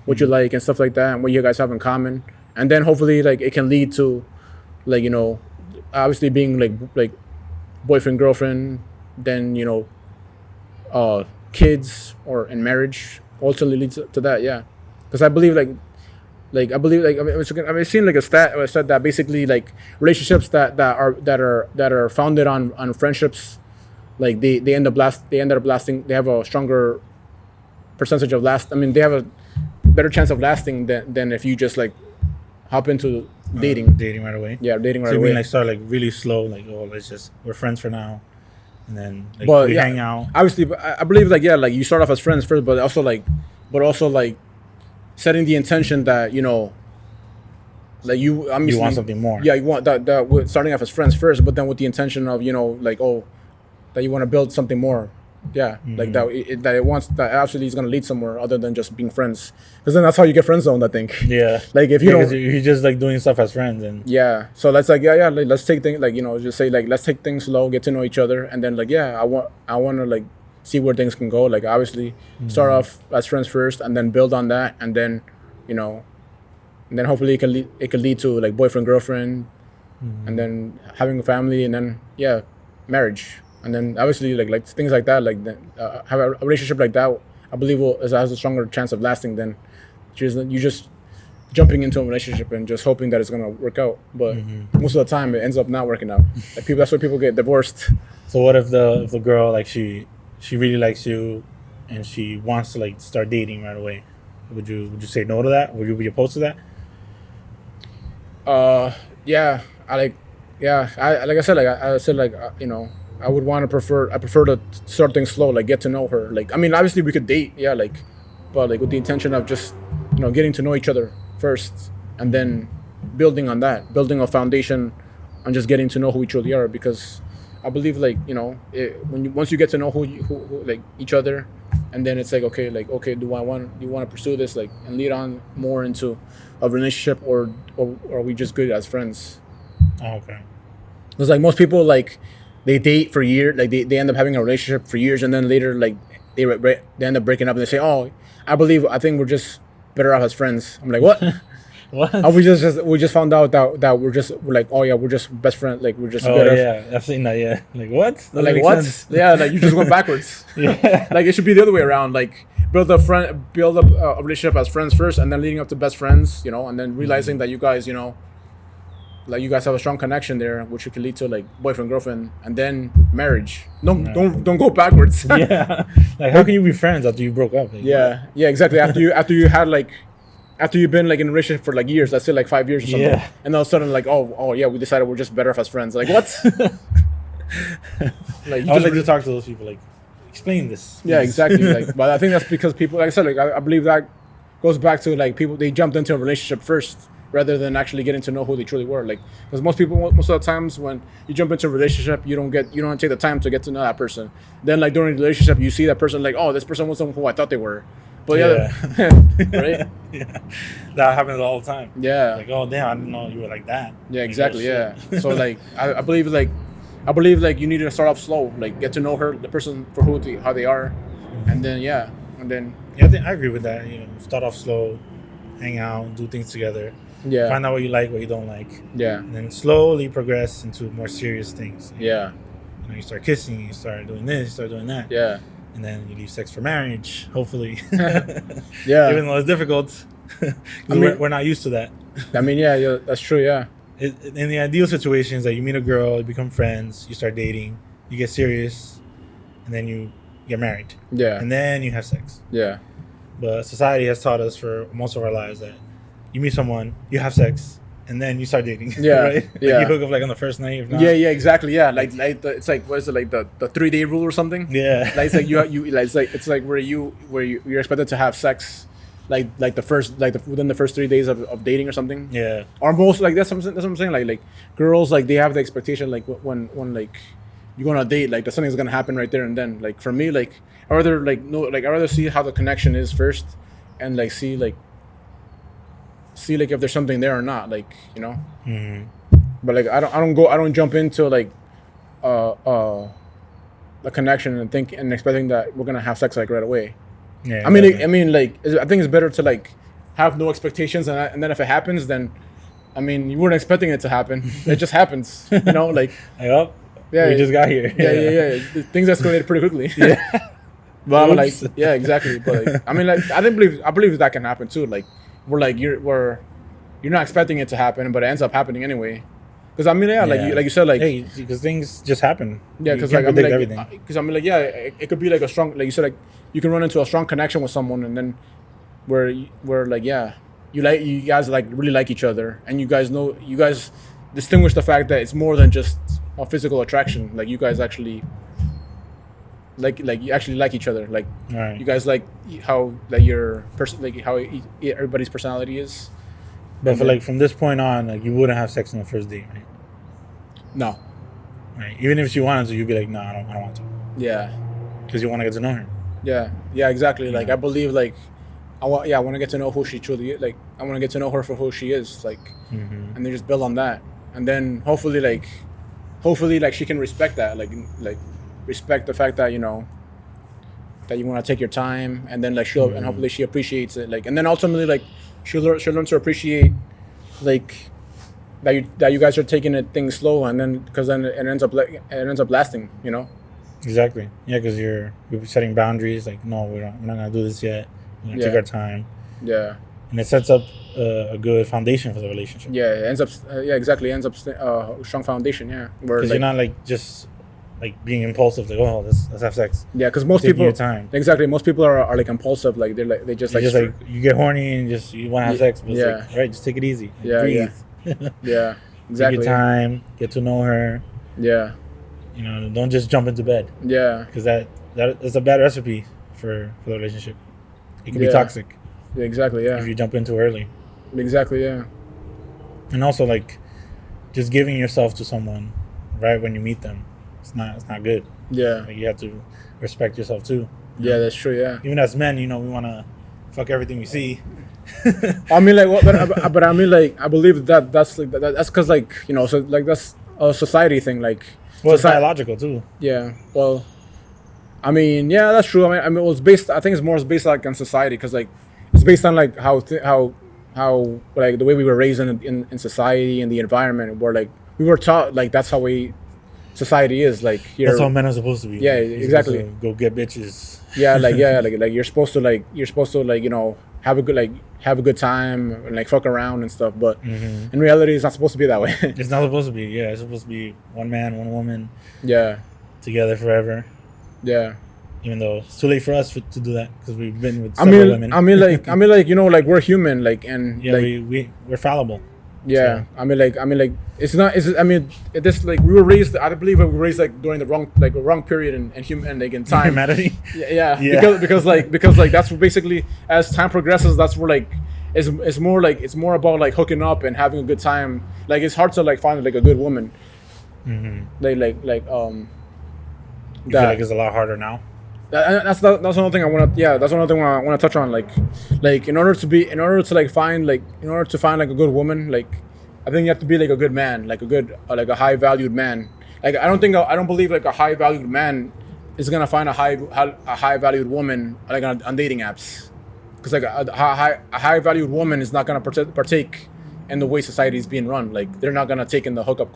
what you like and stuff like that, and what you guys have in common, and then hopefully like it can lead to like obviously being like boyfriend girlfriend, then kids or in marriage ultimately leads to that. Yeah, because I believe like like I believe like I've seen like a stat or said that basically like relationships that are founded on friendships, like they end up lasting. They have a stronger percentage of last. I mean, they have a better chance of lasting than if you just like hop into dating. Dating right away. Yeah, dating right So you away. mean like start like really slow, like we're friends for now, and then like But we yeah, hang out. obviously, but I believe like yeah, like you start off as friends first, but also like setting the intention that like you. I'm You want something more. Yeah, you want that with starting off as friends first, but then with the intention of like that you want to build something more. Yeah, like that it wants that absolutely is gonna lead somewhere other than just being friends. Because then that's how you get friend zoned, I think. Yeah. Like if you don't, you're just like doing stuff as friends and yeah. So that's like yeah. Like, let's take things like just say like let's take things slow, get to know each other, and then like yeah, I want to like see where things can go. Like obviously start off as friends first, and then build on that, and then and then hopefully it could lead to like boyfriend girlfriend, and then having a family, and then yeah, marriage. And then obviously like things like that, like have a relationship like that, I believe has a stronger chance of lasting than you just jumping into a relationship and just hoping that it's gonna work out. But most of the time, it ends up not working out. Like that's why people get divorced. So what if the girl like she really likes you, and she wants to like start dating right away? Would you say no to that? Would you be opposed to that? Yeah, I like I said I would want to I prefer to start things slow, like get to know her. Like I mean, obviously we could date, yeah, like, but like with the intention of just getting to know each other first, and then building on that, building a foundation on just getting to know who we truly are. Because I believe like once you get to know who like each other, and then it's like okay, do you want to pursue this like and lead on more into a relationship, or are we just good as friends? Oh, okay. Because like most people like they date for years, like they end up having a relationship for years, and then later like they end up breaking up, and they say, oh, I think we're just better off as friends. I'm like, what? What? Oh, we just found out that we're like, oh yeah, we're just best friends, like we're just better. Yeah, I've seen that. Yeah, like what? Doesn't like make what? sense. Yeah, like you just went backwards. Yeah. Like it should be the other way around. Like build up a relationship as friends first, and then leading up to best friends, and then realizing that you guys, like you guys have a strong connection there, which could lead to like boyfriend girlfriend, and then marriage. No, don't go backwards. Yeah. Like how can you be friends after you broke up? Like, yeah, exactly. After you've been like in a relationship for like years, let's say like 5 years or something, and all of a sudden like oh yeah, we decided we're just better off as friends. Like what? Like I would like to talk to those people. Like explain this. Yeah, exactly. Like, but I think that's because people, like I said, like I believe that goes back to like people they jumped into a relationship first rather than actually getting to know who they truly were. Like because most of the times when you jump into a relationship, you don't take the time to get to know that person. Then like during the relationship, you see that person like, oh, this person wasn't who I thought they were. But right? Yeah, that happens all the time. Yeah. Like, oh damn, I didn't know you were like that. Yeah, exactly. Yeah. So like, I believe like you need to start off slow, like get to know the person for how they are, and then yeah, I agree with that. Start off slow, hang out, do things together. Yeah. Find out what you like, what you don't like. Yeah. And then slowly progress into more serious things. Yeah. You start kissing, you start doing this, you start doing that. Yeah. And then you leave sex for marriage, hopefully. Yeah. Even though it's difficult. We're not used to that. I mean, yeah, that's true, yeah. In the ideal situations, that you meet a girl, you become friends, you start dating, you get serious, and then you get married. Yeah. And then you have sex. Yeah. But society has taught us for most of our lives that you meet someone, you have sex, and then you start dating. Yeah. Right? Yeah. You hook up like on the first night. If not. Yeah, exactly. Yeah. It's like what is it, like the 3-day rule or something? Yeah. Like it's like you like it's like where you're expected to have sex like within the first 3 days of dating or something. Yeah. Or most like that's what I'm saying. Like girls like they have the expectation like when like you go on a date, like something's gonna happen right there and then. Like for me, like I rather see how the connection is first, and like see like if there's something there or not, like Mm-hmm. But like I don't jump into like a connection and expecting that we're gonna have sex like right away. Yeah. I mean like I think it's better to like have no expectations, and then if it happens, then I mean you weren't expecting it to happen. It just happens, like oh, yeah, we just got here. Yeah. Things escalated pretty quickly. Yeah. But I'm like, yeah, exactly. But like, I mean, like I believe that can happen too. Like where you're not expecting it to happen, but it ends up happening anyway. Because I mean, yeah, like you said, like hey, because things just happen. yeah, You because can't like I mean, predict like everything. because I mean, like yeah, it could be like a strong, like you said, like you can run into a strong connection with someone, and then where like yeah, you guys like really like each other, and you guys distinguish the fact that it's more than just a physical attraction. Like you guys actually like you actually like each other. Like Right. you guys like how like your person like how everybody's personality is. But for like from this point on, like you wouldn't have sex on the first date, right? No. Right. Even if she wanted to, you'd be like, no, I don't want to, Yeah. because you want to get to know her. Yeah, exactly. Like Yeah. I believe like I want to get to know who she truly is. Like I want to get to know her for who she is. Like Mm-hmm. and then just build on that, and then hopefully she can respect that. Like respect the fact that that you want to take your time, and then like and hopefully she appreciates it. Like and then ultimately like she'll learn to appreciate like that you guys are taking things slow, and then because then it ends up lasting. Exactly. Yeah, because you're setting boundaries. Like, no, we're not gonna do this yet. We're gonna take Yeah. our time, Yeah. and it sets up a good foundation for the relationship. Yeah, it ends up. Yeah, exactly. It ends up strong foundation. Yeah, where Because like, you're not like just like being impulsive. Like, oh, let's have sex. yeah, because most Taking people your time. exactly. Most people are like impulsive. Like they just It's like just like you get horny and you want to have sex, but it's Yeah. like, all right, just take it easy. Like, Yeah, breathe. yeah, Take exactly. your time. Get to know her. Yeah, Don't just jump into bed, yeah, because that's a bad recipe for the relationship. It can be Yeah. toxic yeah, exactly. Yeah, if you jump into early. exactly. Yeah, And also, like, just giving yourself to someone right when you meet them, it's not good. yeah, Like, you have to respect yourself too. yeah. That's true. Yeah. Even as men, we want to fuck everything we see. I mean, like, but I mean, like, I believe that's like that's because like so like that's a society thing. Like, Well, it's Soci- biological too. yeah. Well, I mean, yeah, that's true. I mean, it was based. I think it's based like on society because like it's based on like how like the way we were raised in society and the environment where like we were taught like that's how society is like here. That's how men are supposed to be. Yeah, You're exactly. supposed to go get bitches. Yeah, like you're supposed to have a good time and like fuck around and stuff. But in reality, it's not supposed to be that way. It's not supposed to be. Yeah, it's supposed to be one man, one woman Yeah, together forever. yeah. Even though it's too late for us to do that because we've been with I several mean, women. I mean, like like we're human, like and yeah, like we're fallible. yeah. I mean, like it's not. It's I mean, it just like we were raised. I believe we were raised like during the wrong period and human like in time. Humanity. Yeah. Yeah. Because that's what basically as time progresses, that's where like it's more about like hooking up and having a good time. Like it's hard to like find like a good woman. Mm-hmm. You feel like it's a lot harder now. That's another thing I want to that's another thing I want to touch on like in order to find like a good woman, like I think you have to be like a good man, like a good like a high valued man. Like I don't believe like a high valued man is gonna find a high valued woman like on dating apps, because like a high valued woman is not gonna partake in the way society is being run. Like they're not gonna partake in the hookup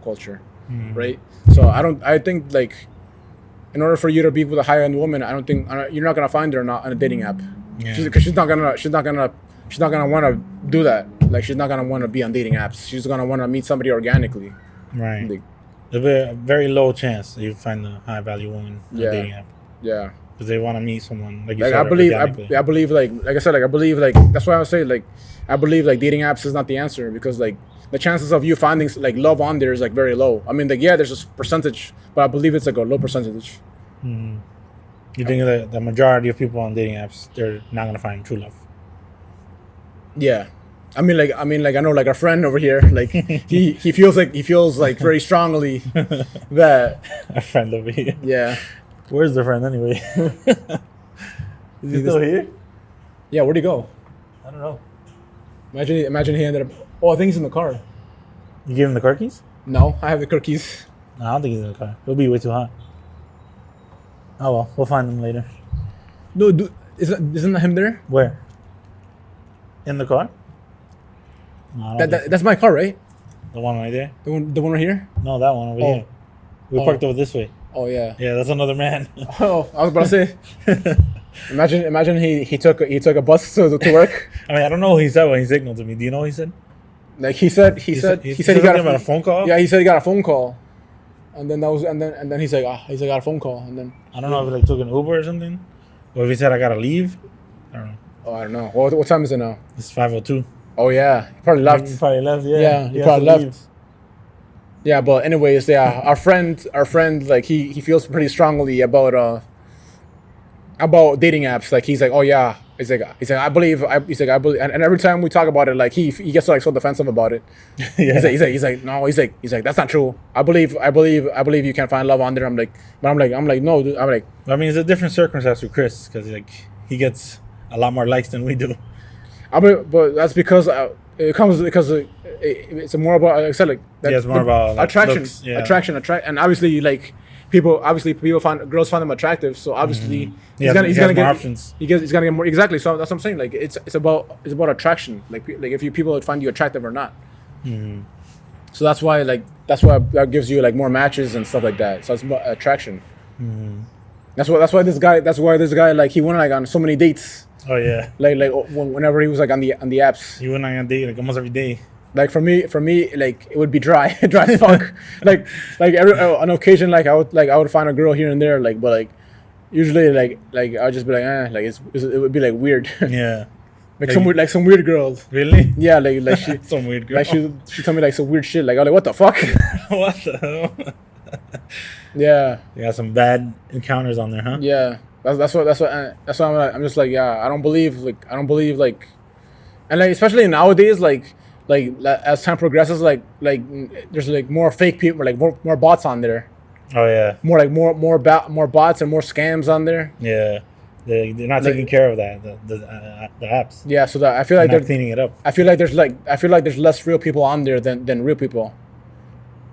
culture, right? So I think like in order for you to be with a high-end woman, you're not gonna find her on a dating app, Yeah. because she's not gonna want to do that. Like she's not gonna want to be on dating apps. She's gonna want to meet somebody organically. Right. Like, There's a very low chance that you find a high value woman on Yeah. a dating app yeah, because they want to meet someone like you like said. I believe like I said, like I believe like that's why I say like I believe like dating apps is not the answer, because like the chances of you finding like love on there is like very low. I mean, like yeah, there's a percentage, but I believe it's like a low percentage. You think that the majority of people on dating apps, they're not gonna find true love? Yeah, I mean like I know like a friend over here, like he feels like very strongly that A friend over here. yeah. Where's the friend anyway? Is he still here? Yeah, where'd he go? I don't know. Imagine he ended up. Oh, I think he's in the car. You gave him the car keys? No, I have the cookies. No, I don't think he's in the car. It'll be way too hot. Oh well, we'll find him later. No, dude, isn't him there? Where? In the car? No, I don't think That's my car, right? the one right there. The one right here. No, that one over Oh. here. We Oh. parked over this way. Oh yeah. Yeah, that's another man. Oh, I was about to say. Imagine he took a bus to work. I mean, I don't know what he said when he signaled to me. Do you know what he said? Like he said he got something about a phone call. Yeah, he said he got a phone call, and then he's like, he's like, got a phone call, and then I don't know if he like took an Uber or something, or if he said I gotta leave. I don't know. Oh, I don't know. What time is it now? It's 5:02. Oh yeah, he probably left. He probably left. Yeah, Yeah, he has probably to left. leave. Yeah, but anyways, yeah, our friend, like he feels pretty strongly about dating apps. Like he's like, oh yeah, he's like I believe, and every time we talk about it, like he gets like so defensive about it. Yeah. He's like no, he's like that's not true. I believe you can find love on there. I'm like no, dude. I'm like, I mean, it's a different circumstance with Chris because like he gets a lot more likes than we do. but that's because it comes because it's more about, like I said, like Yeah, it's more about like, attraction, looks, yeah. and obviously like people find girls find them attractive, so obviously He has gonna more get options. he's gonna get more, exactly. So that's what I'm saying. Like it's about attraction. Like if people would find you attractive or not. So that's why that gives you like more matches and stuff like that. So it's about attraction. That's why this guy like he went like on so many dates. Oh yeah, Like whenever he was like on the apps. you and I on date like almost every day. Like for me, like it would be dry as fuck. like every on occasion, like I would find a girl here and there, like, but like usually like I would just be like, like it would be like weird. Yeah, like some weird girls. Really? Yeah, like she Some weird girl. like she told me like some weird shit. Like I was like, what the fuck? What the hell? Yeah, You got some bad encounters on there, huh? yeah. That's what I'm just like, yeah. I don't believe like, and like especially nowadays, like as time progresses, like there's like more fake people, like more bots on there. Oh yeah, More bots and more scams on there. yeah. They're not taking care of that. The apps. Yeah, so that I feel like They're not they're cleaning it up. I feel like there's less real people on there than real people.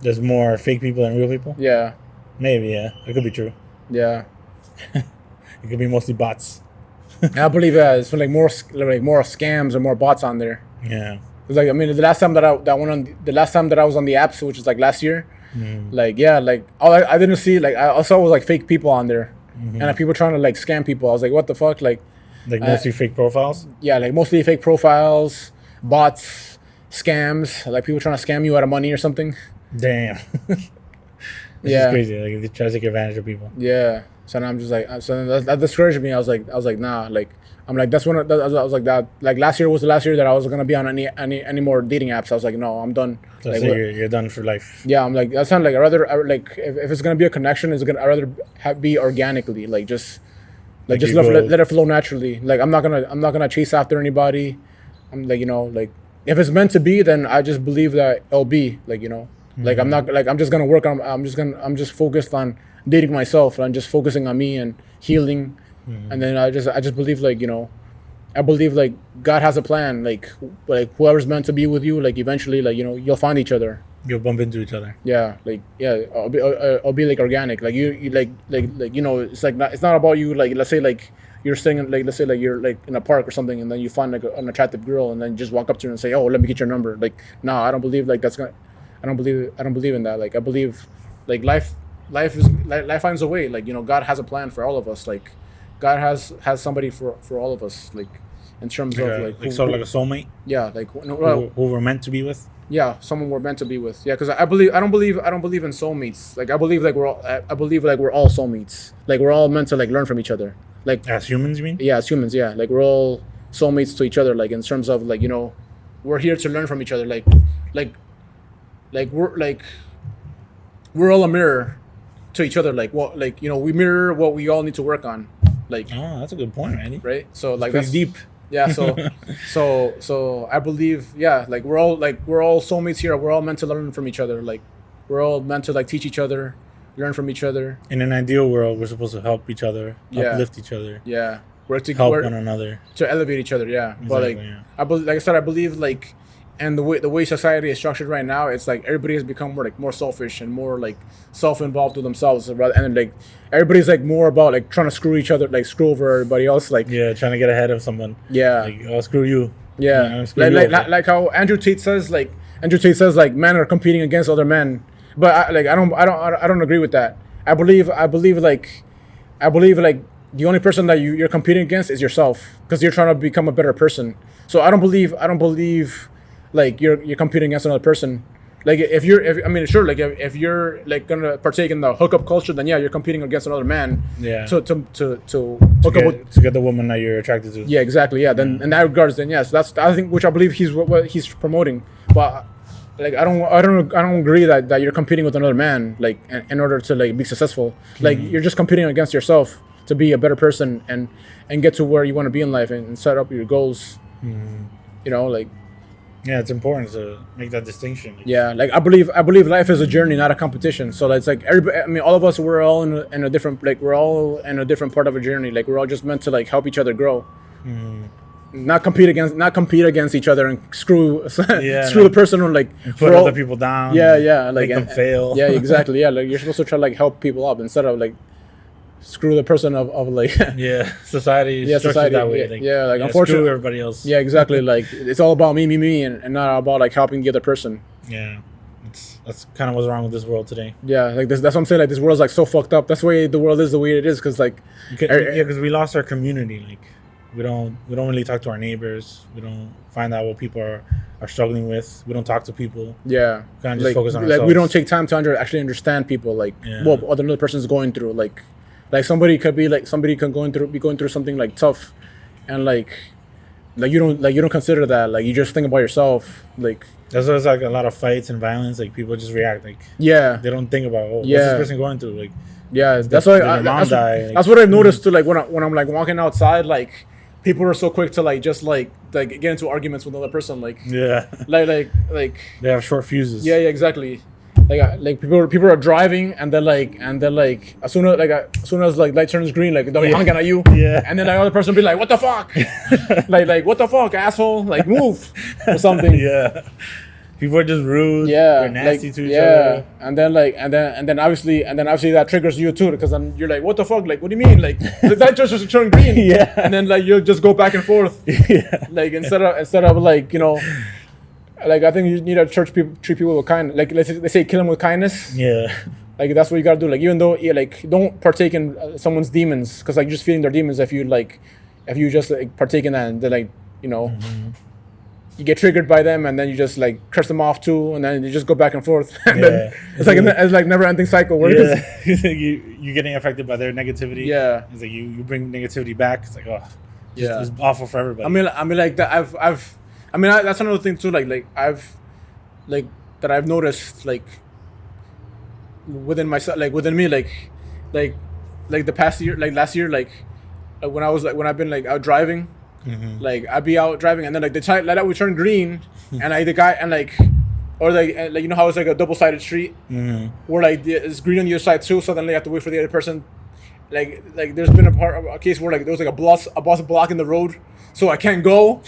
There's more fake people than real people. Yeah, Maybe, yeah. It could be true. yeah. It could be mostly bots. I believe it's like more scams or more bots on there. Yeah. It's like, I mean, the last time that I was on the apps, which was like last year, like yeah, like I didn't see, like I saw was like fake people on there, and like, people trying to like scam people. I was like, what the fuck, like Mostly fake profiles. yeah, like mostly fake profiles, bots, scams, like people trying to scam you out of money or something. Damn. This Yeah. is crazy. Like they try to take advantage of people. Yeah. So now I'm just like, so that discouraged me. I was like, nah. Like I'm like, I was like that. Like last year was the last year that I was gonna be on any more dating apps. I was like, no, I'm done. So Like, you're done for life. yeah, I'm like, that's not like like if it's gonna be a connection, I rather be organically, like just Like you let it flow naturally. Like I'm not gonna chase after anybody. I'm like, like if it's meant to be, then I just believe that it'll be, like, like I'm not like I'm just gonna work on. I'm just focused on dating myself and just focusing on me and healing, and then I just believe, like, I believe like God has a plan. Like whoever's meant to be with you, like eventually, like you'll find each other. You'll bump into each other. Yeah, like yeah, I'll be like organic. Like you like it's like it's not about you. Like let's say like you're staying like let's say like you're like in a park or something, and then you find like an attractive girl, and then you just walk up to her and say, oh, let me get your number. Like no, I don't believe like that's gonna. I don't believe in that. Like I believe like life finds a way. Like God has a plan for all of us. Like God has somebody for all of us. Like in terms of like sort of like a soulmate. Yeah, like Who we're meant to be with. yeah, someone we're meant to be with. Yeah, because I don't believe in soulmates. Like I believe like we're all soulmates. Like we're all meant to like learn from each other. Like As humans, you mean? yeah, as humans, yeah. Like we're all soulmates to each other. Like in terms of like we're here to learn from each other. Like we're all a mirror to each other. Like what we mirror what we all need to work on. Like Oh, that's a good point, Randy. right. So like Pretty that's deep. yeah, so I believe, yeah, like we're all soulmates here. We're all meant to learn from each other. Like we're all meant to like teach each other, learn from each other. In an ideal world, we're supposed to help each other, Yeah. uplift each other, Yeah, work to help one another. to elevate each other. Yeah, but like Exactly, yeah. like I said, I believe like, and the way society is structured right now, it's like everybody has become more selfish and more like self-involved with themselves, rather, and like everybody's like more about like trying to screw each other, like screw over everybody else. Like Yeah, trying to get ahead of someone. yeah. Like, oh, screw you. Yeah, screw you over. like how Andrew Tate says, like men are competing against other men, but I don't agree with that. I believe like the only person that you're competing against is yourself, because you're trying to become a better person. So I don't believe like you're competing against another person. Like if I mean, sure, like if you're like gonna partake in the hookup culture, then yeah, you're competing against another man. Yeah. To hook up with. To get the woman that you're attracted to. Yeah, exactly. Yeah. Then in that regards, then yes, that's I think, which I believe he's what he's promoting. But like I don't agree that you're competing with another man like in order to like be successful. Like you're just competing against yourself to be a better person and get to where you want to be in life and set up your goals. You know, like. Yeah, it's important to make that distinction. Yeah, like I believe life is a journey, not a competition. So it's like everybody. I mean, all of us, we're all in a different, like we're all in a different part of a journey. Like we're all just meant to like help each other grow, not compete against each other and screw the person or like and put other people down. Yeah, make like them fail. Yeah, exactly. Yeah, like you're supposed to try to like help people up instead of like screw the person of like society that way. Like unfortunately screw everybody else. Yeah, exactly. Like it's all about me and not about like helping the other person. Yeah, that's kind of what's wrong with this world today. Yeah, like that's what I'm saying. Like this world's like so fucked up. That's why the world is the way it is, because like because we lost our community. Like we don't really talk to our neighbors. We don't find out what people are struggling with. We don't talk to people. Yeah, kind of just focus on ourselves. Like we don't take time to actually understand people. Like what another person's going through. Like somebody can be going through something like tough, and like you don't consider that. Like you just think about yourself. Like that's why it's like a lot of fights and violence. Like people just react. Like they don't think about what's this person going through. Like that's why that's what I've noticed too. Like when I'm like walking outside, like people are so quick to like just like get into arguments with another person. Like like they have short fuses. Yeah, exactly. Like people are driving and then as soon as like light turns green, like they'll be honking at you, and then the other person will be like, what the fuck, like what the fuck, asshole, like move or something. People are just rude. They're nasty to each other. And then obviously that triggers you too, because then you're like, what the fuck, like what do you mean, like the light just turn green, and then like you'll just go back and forth, like instead of like, you know. Like I think you need to treat people with kindness. Like they say, kill them with kindness. Yeah. Like that's what you gotta do. Like even though like don't partake in someone's demons, because like you're just feeding their demons if you just like partake in that, and then like, you know, you get triggered by them and then you just like curse them off too, and then you just go back and forth. And then it's like never ending cycle. Where you're getting affected by their negativity. Yeah. It's like you bring negativity back. It's like it's awful for everybody. I mean like that that's another thing too. Like I've noticed like within myself, like within me, like the past year, like last year, like when I've been like out driving, like I'd be out driving and then like the light would turn green, and like the guy and like, or like you know how it's like a double-sided street, where like it's green on the other side too, so then they have to wait for the other person. Like there's been a case where like there was like a bus blocking the road, so I can't go.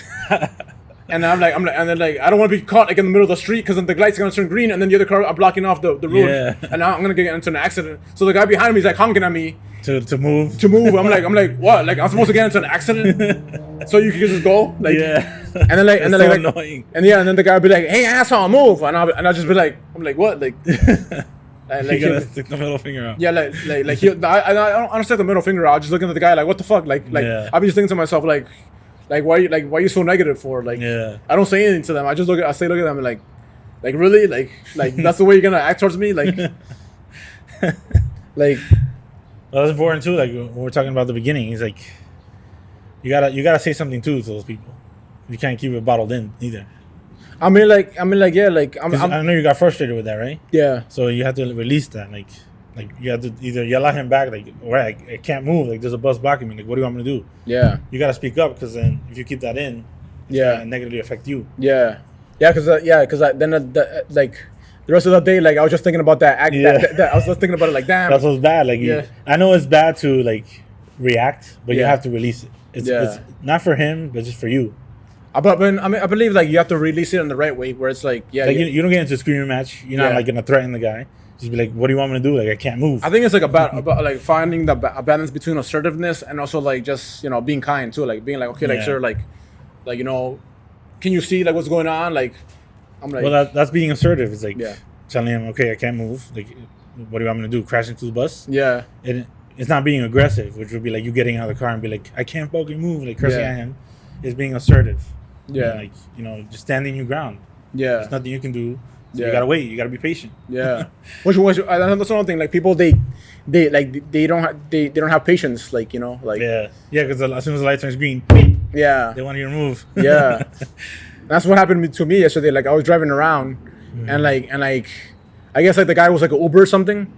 And and then like I don't want to be caught like in the middle of the street, because then the light's gonna turn green and then the other car are blocking off the road, and now I'm gonna get into an accident. So the guy behind me is like honking at me to move. I'm like what? Like I'm supposed to get into an accident so you can just go? Like and then like and then like annoying. And then the guy would be like, hey asshole, move, and I'll just be like, I'm like what, like. Like you gotta stick the middle finger out. Yeah, I don't stick the middle finger out. Just looking at the guy like, what the fuck, like I'll be just thinking to myself like why are you so negative for? Like I don't say anything to them. I just look at them and like really, like that's the way you're gonna act towards me, like like. Well, that's important too. Like when we're talking about the beginning, he's like, you gotta say something too to those people. You can't keep it bottled in either. I mean, yeah, like I know you got frustrated with that, right? Yeah. So you have to release that, like you have to either yell at him back, like, all right, I can't move, like there's a bus blocking me, like what do you want me to do? Yeah. You gotta speak up, because then if you keep that in, it's gonna negatively affect you. Yeah. Because then like the rest of the day, like I was just thinking about that act. That I was just thinking about it, like damn. That's what's bad. Like I know it's bad to like react, but you have to release it. It's not for him, but just for you. I believe like you have to release it in the right way, where it's like you don't get into a screaming match. You're not like gonna threaten the guy. Just be like, what do you want me to do? Like I can't move. I think it's like about like finding a balance between assertiveness and also like just, you know, being kind too. Like being like, okay, like sir, like you know, can you see like what's going on? Like I'm like, well, that's being assertive. It's like telling him, okay, I can't move. Like, what do you want me to do? Crash into the bus? Yeah. And it's not being aggressive, which would be like you getting out of the car and be like, I can't fucking move, like cursing at him. It's being assertive. Yeah. Like, you know, just standing your ground. Yeah. There's nothing you can do. So Yeah. you gotta wait. You gotta be patient. Yeah. Which that's another thing. Like people, they don't have patience. Like, you know, like Yeah. Because as soon as the light turns green, yeah. they want you to move. Yeah. That's what happened to me yesterday. Like I was driving around, and like I guess like the guy was like an Uber or something,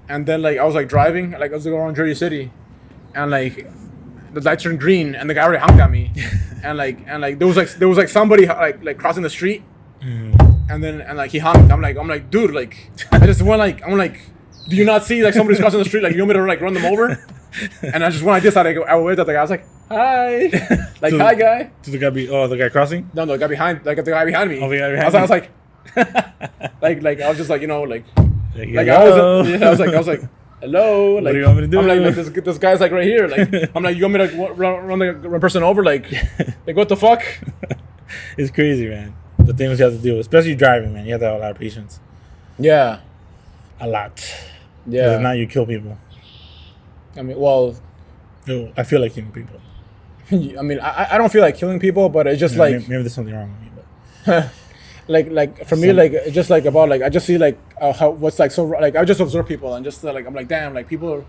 and then like I was like driving, like I was going around Jersey City, and like the light turned green, and the guy already honked at me, and like there was like somebody like crossing the street, and like he honked. I'm like dude, like I just went like I'm like, do you not see like somebody's crossing the street? Like you want me to like run them over? And I just when I did that, I waved at the guy. I was like, hi, like hi guy. To the guy crossing? No, the guy behind, like the guy behind me. Oh, the guy behind I was like, like I was just like, you know, like hello. I was like, hello, like what do you want me to do? I'm like this guy's like right here, like I'm like, you want me to run the person over, like what the fuck? It's crazy, man. The things you have to deal with, especially driving, man. You have to have a lot of patience. Yeah, A lot. yeah. If not, you kill people. I mean, well, No, I feel like killing people. I mean, I don't feel like killing people, but it's just Yeah, like maybe there's something wrong with me, but like for me, like it's just like about like I just see like how what's like so like I just observe people and just like I'm like damn, like people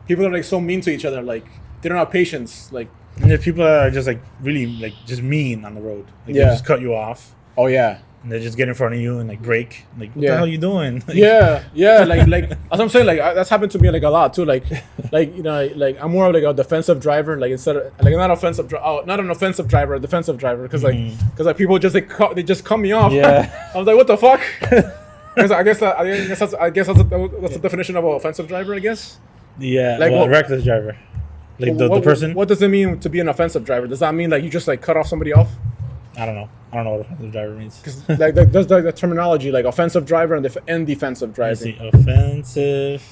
are like so mean to each other, like they don't have patience, like and there's people that are just like really like just mean on the road. Like they Yeah. just cut you off oh yeah. and they just get in front of you and like brake. Like what Yeah. the hell are you doing? Like, Yeah, like as I'm saying, like that's happened to me like a lot too. Like you know, like I'm more of like a defensive driver, like instead of like not an offensive driver, a defensive driver, because like people just they just cut me off. Yeah. I was like, what the fuck? Because I guess that's the definition of an offensive driver, I guess. Yeah. Like, Well, what- a reckless driver. Like the person. What does it mean to be an offensive driver? Does that mean like you just like cut off somebody off? I don't know what offensive driver means. Because like there's like the terminology like offensive driver and defensive I driving. see. Offensive.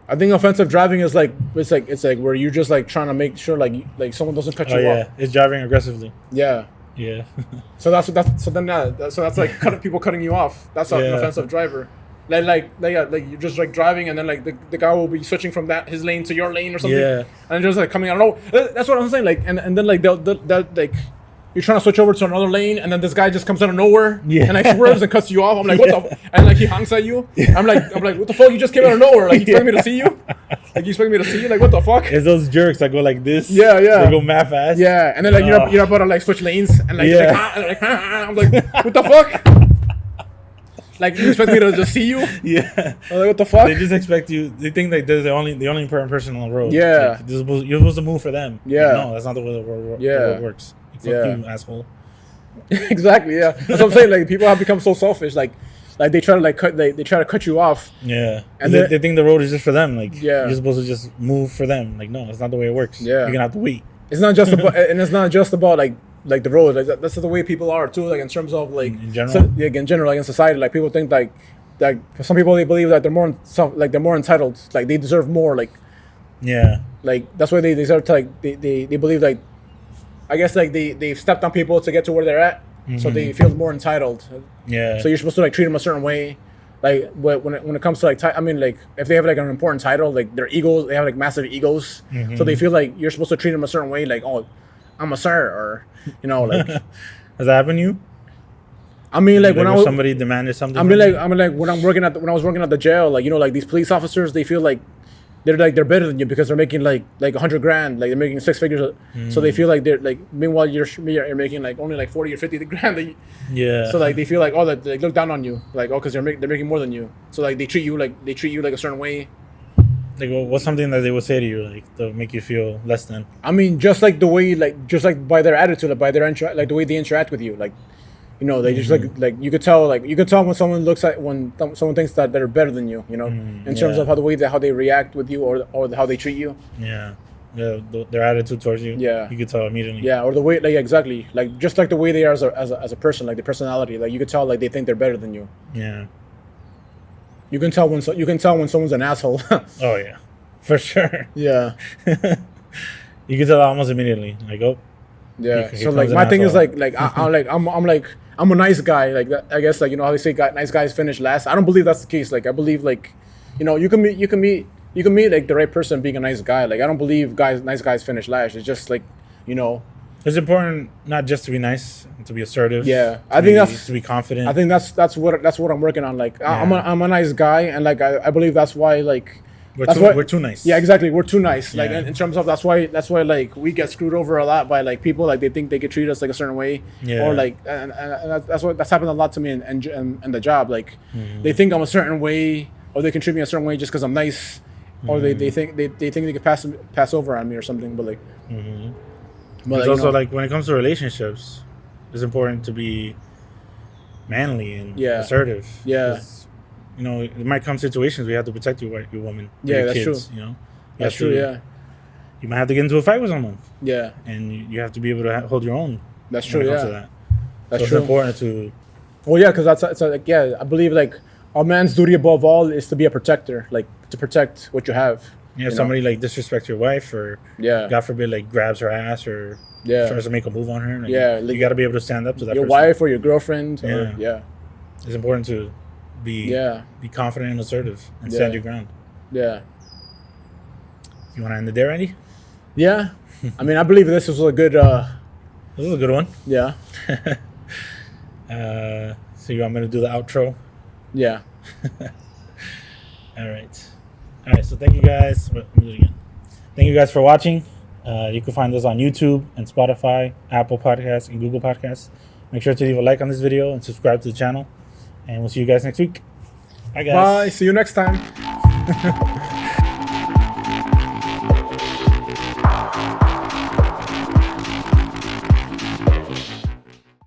I think offensive driving is like it's like where you're just like trying to make sure like someone doesn't cut Oh you yeah, off. it's driving aggressively. Yeah. Yeah. So that's like people cutting you off. That's an Yeah. offensive driver. Like you're just like driving and then like the guy will be switching from his lane to your lane or something. Yeah. And just like coming out. No, that's what I'm saying. Like and then like they'll like. You're trying to switch over to another lane, and then this guy just comes out of nowhere, Yeah. and like swerves and cuts you off. I'm like, what the? And like he honks at you. I'm like, what the fuck? You just came out of nowhere. Like you expect me to see you? Like you expect me to see you? Like what the fuck? It's those jerks that go like this. Yeah. They go mad fast. Yeah, and then like you're about to like switch lanes, and like, Yeah. I'm like, what the fuck? Like you expect me to just see you? Yeah. I'm like, what the fuck? They just expect you. They think like they're the only important person on the road. Yeah. Like, you're supposed to move for them. Yeah. Like, no, that's not the way the world works. Like, fuck Yeah. you, asshole. Exactly. Yeah, that's what I'm saying. Like people have become so selfish. Like they try to like cut. They try to cut you off. Yeah. And And then- they think the road is just for them. Like Yeah. you're supposed to just move for them. Like no, that's not the way it works. Yeah. You're gonna have to wait. It's not just about, and it's not just about like the road. Like that's the way people are too. Like in terms of like In general? in general, like in society, like people think like some people they believe that they're more entitled. Like they deserve more. Yeah. Like that's why they deserve to like they believe like I guess like they've stepped on people to get to where they're at, so they feel more entitled. Yeah. So you're supposed to like treat them a certain way. Like when it comes to like I mean like if they have like an important title, like their egos, they have like massive egos, so they feel like you're supposed to treat them a certain way. Like oh, I'm a sir, or you know like. Has that happened to you? I mean like when Like I was somebody demanded something. I mean like when I was working at the jail, like you know like these police officers, they feel like they're better than you because they're making like $100,000, like they're making six figures, so they feel like they're like meanwhile you're making like only like 40 or 50 grand. Yeah. So like they feel like they look down on you, like oh because they're making more than you, so like they treat you like a certain way. Like what's something that they would say to you like to make you feel less than? I mean just like the way just like by their attitude, like by their like the way they interact with you, like you know they just like you could tell when someone someone thinks that they're better than you, you know, in terms of how they react with you or how they treat you. Yeah. Yeah. Their attitude towards you. Yeah. You could tell immediately. Yeah, or the way like exactly like just like the way they are as a person, like their personality, like you could tell like they think they're better than you. Yeah. You can tell when someone's an asshole. Oh yeah. For sure. Yeah. You can tell almost immediately. Like oh. Yeah. Here So like comes an my thing is asshole. I'm a nice guy. Like that, I guess like you know how they say nice guys finish last. I don't believe that's the case. Like I believe like, you know, you can meet you can meet like the right person being a nice guy. Like I don't believe nice guys finish last. It's just like, you know. It's important not just to be nice, to be assertive. Yeah, I think that's to be confident. I think that's what I'm working on. Like I'm a nice guy, and like I believe that's why like we're too nice. Yeah, exactly. We're too nice. Like Yeah. in terms of that's why like we get screwed over a lot by like people like they think they could treat us like a certain way, Yeah. or like and that's happened a lot to me in the job. Like they think I'm a certain way, or they can treat me a certain way just because I'm nice, or they think they could pass over on me or something. But like. But it's also like when it comes to relationships, it's important to be manly and assertive. Yeah. You know, it might come situations where you have to protect your woman. Yeah, your that's kids, true. You know, That's true. Yeah. You might have to get into a fight with someone. Yeah. And you have to be able to hold your own. That's true. When it Yeah. comes to that. That's so true. It's important to. Well, yeah, because it's like I believe like a man's duty above all is to be a protector, like to protect what you have. Yeah, somebody like disrespects your wife, or God forbid, like grabs her ass, or tries to make a move on her. Like, you got to be able to stand up to that. Your person. wife or your girlfriend. It's important to be confident and assertive and stand your ground. Yeah. You want to end it there, Andy? Yeah. I mean, I believe this was a good. This is a good one. Yeah. So you want me to do the outro? Yeah. All right. So thank you guys. Let me do it again. Thank you guys for watching. You can find us on YouTube and Spotify, Apple Podcasts, and Google Podcasts. Make sure to leave a like on this video and subscribe to the channel. And we'll see you guys next week. Bye, guys. Bye. See you next time.